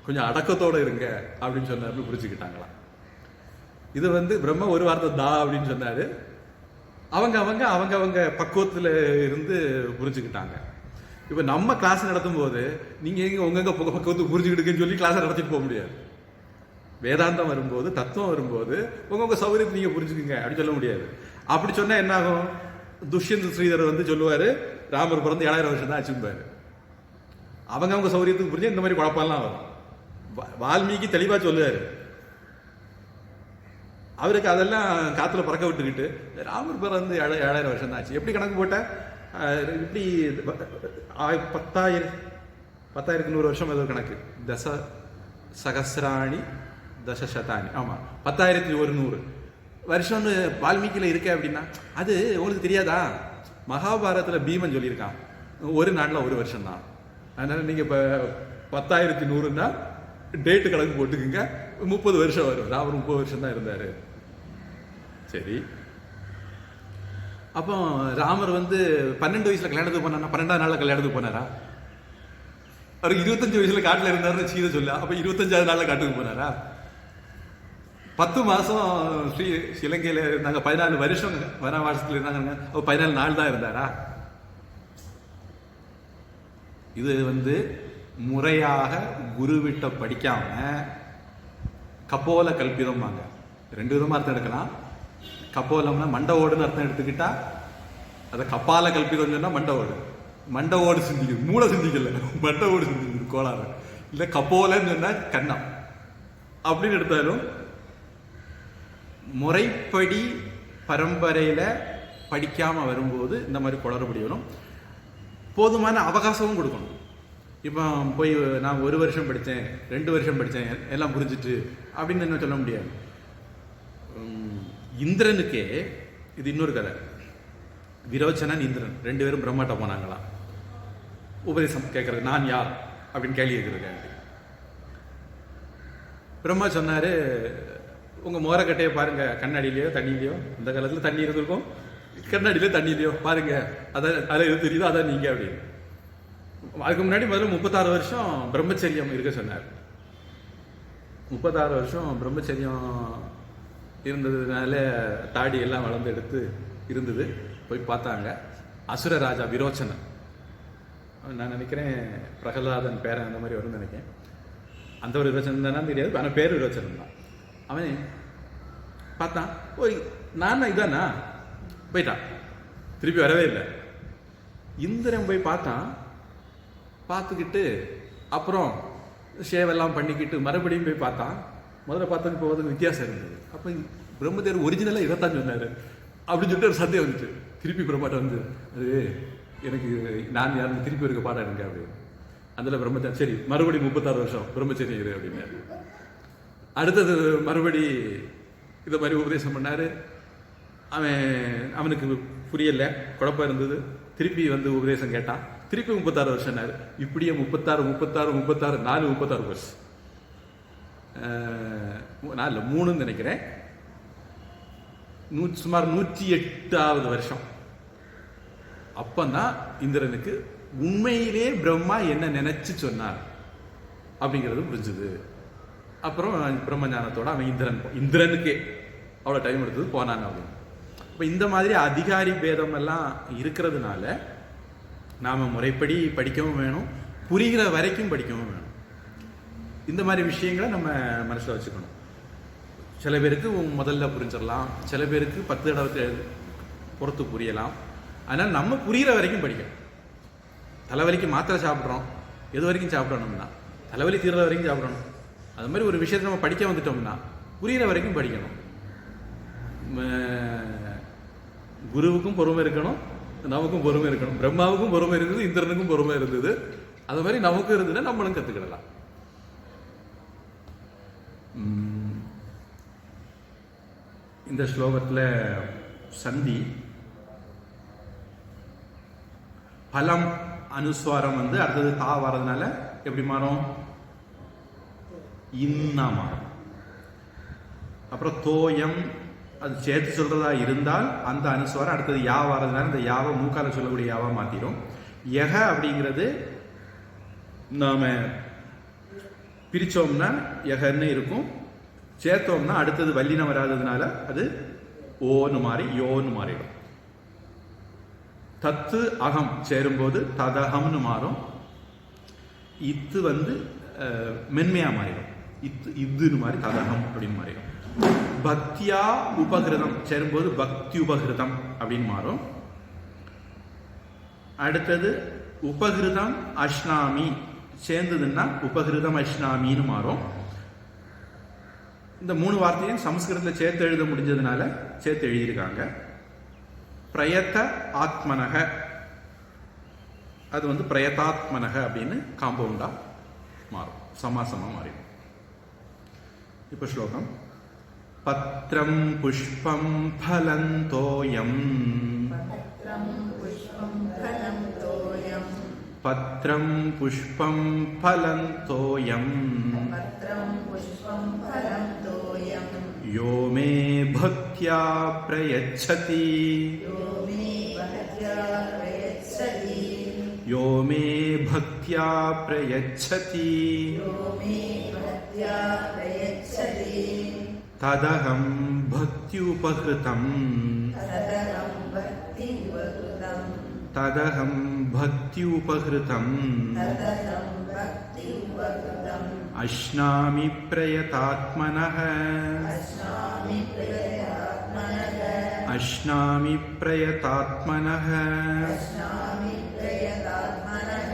கொஞ்சம் அடக்கத்தோட இருங்க அப்படின்னு சொன்னாரு, புரிச்சுக்கிட்டாங்களாம். இது வந்து பிரம்மா ஒரு வார்த்தை தா அப்படின்னு சொன்னாரு. அவங்க அவங்க அவங்க அவங்க பக்குவத்தில் இருந்து புரிஞ்சுக்கிட்டாங்க. இப்போ நம்ம கிளாஸ் நடத்தும் போது நீங்க எங்க உங்க பக்குவத்துக்கு புரிஞ்சுக்கிட்டுன்னு சொல்லி கிளாஸை நடத்திட்டு போக முடியாது. வேதாந்தம் வரும்போது, தத்துவம் வரும்போது உங்க சௌகரியத்தை நீங்க புரிஞ்சுக்குங்க அப்படின்னு சொல்ல முடியாது. அப்படி சொன்னா என்ன ஆகும்? துஷ்யந்த் ஸ்ரீதர் வந்து சொல்லுவாரு, ராமர் பிறந்து 7000 வருஷம் தான் ஆச்சும்பாரு. அவங்க சௌகரியத்துக்கு புரிஞ்சு இந்த மாதிரி குழப்பம்லாம் வரும். வால்மீகி தெளிவா சொல்லுவாரு. அவருக்கு அதெல்லாம் காத்துல பறக்க விட்டுக்கிட்டு ராமர் பிறந்து 7000 வருஷம் தான் ஆச்சு. எப்படி கணக்கு போட்ட? இப்படி 10,100 வருஷம் ஏதோ கணக்கு. தச சகசிராணி தசசதானி, ஆமா 10,100 வருஷம்னு வால்மீகியில இருக்க அப்படின்னா அது உங்களுக்கு தெரியாதா? மகாபாரதத்துல பீமன் சொல்லியிருக்கான், ஒரு நாளில் ஒரு வருஷம் தான். அதனால் நீங்கள் இப்போ 10,100ன்னா டேட்டு கணக்கு போட்டுக்குங்க, 30 வருஷம் வரும். ராமர் 30 வருஷம் தான் இருந்தார். சரி, அப்போ ராமர் 12 வயசுல கல்யாணத்துக்கு போனாரா? 12ஆம் நாளில் கல்யாணத்துக்கு போனாரா? அவர் 25 வயசுல காட்டில் இருந்தாருன்னு சீதை சொல்ல, அப்போ 25ஆவது நாளில் காட்டுக்கு போனாரா? 10 மாசம் இலங்கையில் இருந்தாங்க, 14 வருஷம் வனவாசத்தில் இருந்தாங்க, 14 நாள் தான் இருந்தாரா? இது முறையாக குருவிட்ட படிக்காம கப்போல கல்பிதம் வாங்க. 2 விதமா அர்த்தம் எடுக்கலாம். கப்போலம்னா மண்டை ஓடுன்னு அர்த்தம் எடுத்துக்கிட்டா, அதை கப்பால கல்பிதம் சொன்னா மண்டை ஓடு, மண்டை ஓடு சிந்திக்குது, மூளை சிந்திக்கல, மண்டை ஓடு சிந்திக்குது கோளாறு. இல்லை கப்போலன்னு சொன்னா கண்ணம் அப்படின்னு எடுத்தாலும் முறைப்படி பரம்பரையில படிக்காம வரும்போது இந்த மாதிரி குளறுபடி வரும். போதுமான அவகாசமும் கொடுக்கணும். இப்போ போய் நான் 1 வருஷம் படித்தேன், 2 வருஷம் படித்தேன், எல்லாம் புரிஞ்சுட்டு அப்படின்னு என்ன சொல்ல முடியாது. இந்திரனுக்கே இது இன்னொரு கதை. விரோச்சனன் இந்திரன் 2 பேரும் பிரம்மாட்ட போனாங்களாம் உபதேசம் கேட்கறது. நான் யார் அப்படின்னு கேள்வி கேட்கறதுக்காண்டி. பிரம்மா சொன்னாரு, உங்க மோரக்கட்டையை பாருங்க, கண்ணாடியிலையோ தண்ணியிலையோ, இந்த காலத்துல தண்ணி இருந்திருக்கும், கண்ணாடியில தண்ணியிலையோ பாருங்க, அதில் எது தெரியுதோ அதான் நீங்க அப்படின்னு. அதுக்கு முன்னாடி முதல்ல 36 வருஷம் பிரம்மச்சரியம் இருக்க சொன்னார். 36 வருஷம் பிரம்மச்சரியம் இருந்ததுனால தாடி எல்லாம் வளர்ந்து எடுத்து இருந்தது. போய் பார்த்தாங்க, அசுர ராஜா விரோச்சனன், நான் நினைக்கிறேன் பிரகலாதன் பேரன் அந்த மாதிரி வரும்னு நினைக்கிறேன். அந்த ஒரு விரோச்சனன் தானே தெரியாது, ஆனால் பேர் விரோச்சனன் தான். அவன் பார்த்தான், ஓய் நான் இதானா, போயிட்டான், திருப்பி வரவே இல்லை. இந்திரன் போய் பார்த்தான், பார்த்துக்கிட்டு அப்புறம் ஷேவெல்லாம் பண்ணிக்கிட்டு மறுபடியும் போய் பார்த்தான். முதல்ல பார்த்ததுக்கு போவதுக்கு வித்தியாசம் இருந்தது. அப்போ பிரம்மதேவர் ஒரிஜினலாக இதைத்தான் சொன்னார் அப்படின்னு சொல்லிட்டு ஒரு சந்தேகம் வந்துச்சு. திருப்பி பிரம்மாட்ட அது எனக்கு நான் யாருன்னு திருப்பி இருக்க பாடம் எடுங்க அப்படின்னு. அதில் பிரம்மதேவர் சரி மறுபடியும் 36 வருஷம் பிரம்மச்சரியம் இரு அப்படின்னாரு. அடுத்தது மறுபடி இதை மாதிரி உபதேசம் பண்ணார். அவனுக்கு புரியலை, குழப்பம் இருந்தது. திருப்பி உபதேசம் கேட்டான். திருப்பி 36 வருஷம்னாரு. இப்படியே 36 4 36 வருஷம், 3 நினைக்கிறேன், சுமார் 108வது வருஷம். அப்பந்தான் இந்திரனுக்கு உண்மையிலே பிரம்மா என்ன நினைச்சு சொன்னார் அப்படிங்கிறது புரிஞ்சுது. அப்புறம் பிரம்ம ஞானத்தோட அவன் இந்திரனுக்கே அவ்வளோ டைம் எடுத்தது போனாங்க அப்படின்னு. இப்போ இந்த மாதிரி அதிகாரி பேதம் எல்லாம் இருக்கிறதுனால நாம் முறைப்படி படிக்கவும் வேணும், புரிகிற வரைக்கும் படிக்கவும் வேணும். இந்த மாதிரி விஷயங்களை நம்ம மனசில் வச்சுக்கணும். சில பேருக்கு முதல்ல புரிஞ்சிடலாம், சில பேருக்கு 10 தடவை பொறுத்து புரியலாம். அதனால் நம்ம புரிகிற வரைக்கும் படிக்கணும். தலைவலிக்கு மாத்திரை சாப்பிட்றோம், எது வரைக்கும் சாப்பிடணும்னா தலைவலி தீர்ற வரைக்கும் சாப்பிடணும். அது மாதிரி ஒரு விஷயத்தை நம்ம படிக்க வந்துட்டோம்னா புரிகிற வரைக்கும் படிக்கணும். குருவுக்கும் பொறுமை இருக்கணும், நமக்கும் பொறுமை இருக்கணும். பிரம்மாவுக்கும் பொறுமை இருந்தது, இந்திரனுக்கும் பொறுமை இருந்தது. அது மாதிரி நமக்கும் இருந்ததுன்னா நம்மளும் கற்றுக்கிடலாம். இந்த ஸ்லோகத்தில் சந்தி பலம் அனுஸ்வாரம் அடுத்தது தா வர்றதுனால எப்படி மாறும்? இன்னா மாறும். அப்புறம் தோயம் அது சேர்த்து சொல்றதா இருந்தால் அந்த அனுஸ்வாரம் அடுத்தது யா வர்றதுனால இந்த யாவை மூக்கால சொல்லக்கூடிய யாவா மாத்திரும். யக அப்படிங்கிறது நாம பிரிச்சோம்னா யகன்னு இருக்கும், சேர்த்தோம்னா அடுத்தது வல்லினம் வராததுனால அது ஓன்னு மாறி யோன்னு மாறிடும். தத்து அகம் சேரும்போது ததகம்னு மாறும். இத்து மென்மையா மாறிடும், இதுன்னு மாறி ததகம் அப்படின்னு மாறிடும். பக்தியா உபகிருதம் சேரும்போது பக்தி உபகிருதம் அப்படின்னு மாறும். அடுத்தது உபகிருதம் அஷ்னாமி சேர்ந்ததுன்னா உபகிருதம் அஷ்னாமின்னு மாறும். இந்த 3 வார்த்தையும் சமஸ்கிருதத்தில் சேர்த்து எழுத முடிஞ்சதுனால சேர்த்து எழுதியிருக்காங்க. பிரயத்த ஆத்மனக அது பிரயதாத்மனக அப்படின்னு காம்பவுண்டா மாறும், சமாசமா மாறிடும். இப்போ ஸ்லோகம் பத்ரம் புஷ்பம் ஃபலம் தோயம் पत्रं पुष्पं फलं तोयं पत्रं पुष्पं फलं तोयं यो मे भक्त्या प्रयच्छति यो मे भक्त्या प्रयच्छति यो मे भक्त्या प्रयच्छति यो मे भक्त्या प्रयच्छति तदहं भक्त्युपहृतम् तदहं भक्तियुपहृतम् तदहं भक्त्युपहृतम् तदहं भक्तियुपहृतम् अश्नामि प्रयतात्मनः अश्नामि प्रयतात्मनः अश्नामि प्रयतात्मनः अश्नामि प्रयतात्मनः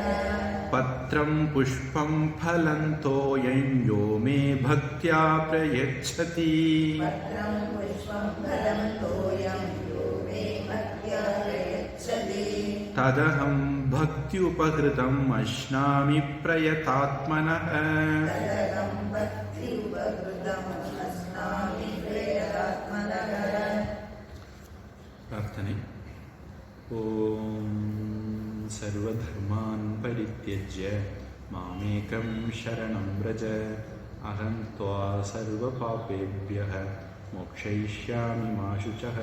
पत्रं पुष्पं फलं तोयं यो मे भक्त्या प्रयच्छति पत्रं पुष्पं फलं तोयं यो मे भक्त्या प्रयच्छति तदहं भक्त्युपहृतम् अश्नामि प्रयतात्मनः तदहं भक्तियुपहृतम् अश्नामि प्रयतात्मनः प्रार्थने ॐ सर्वधर्मान् परित्यज्य मामेकं शरणं व्रज अहं त्वा सर्वपापेभ्यः मोक्षयिष्यामि मा शुचः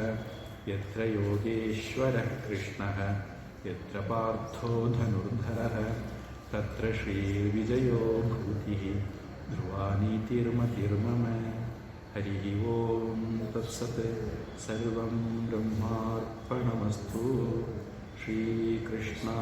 यत्र योगेश्वरः कृष्णः यत्र पार्थो धनुर्धरः तत्र श्रीर्विजयो भूतिः ध्रुवानीतिर्मतिर्मम हरिः ओं तत्सत् सर्वं ब्रह्मार्पणमस्तु श्रीकृष्णार्पणमस्तु।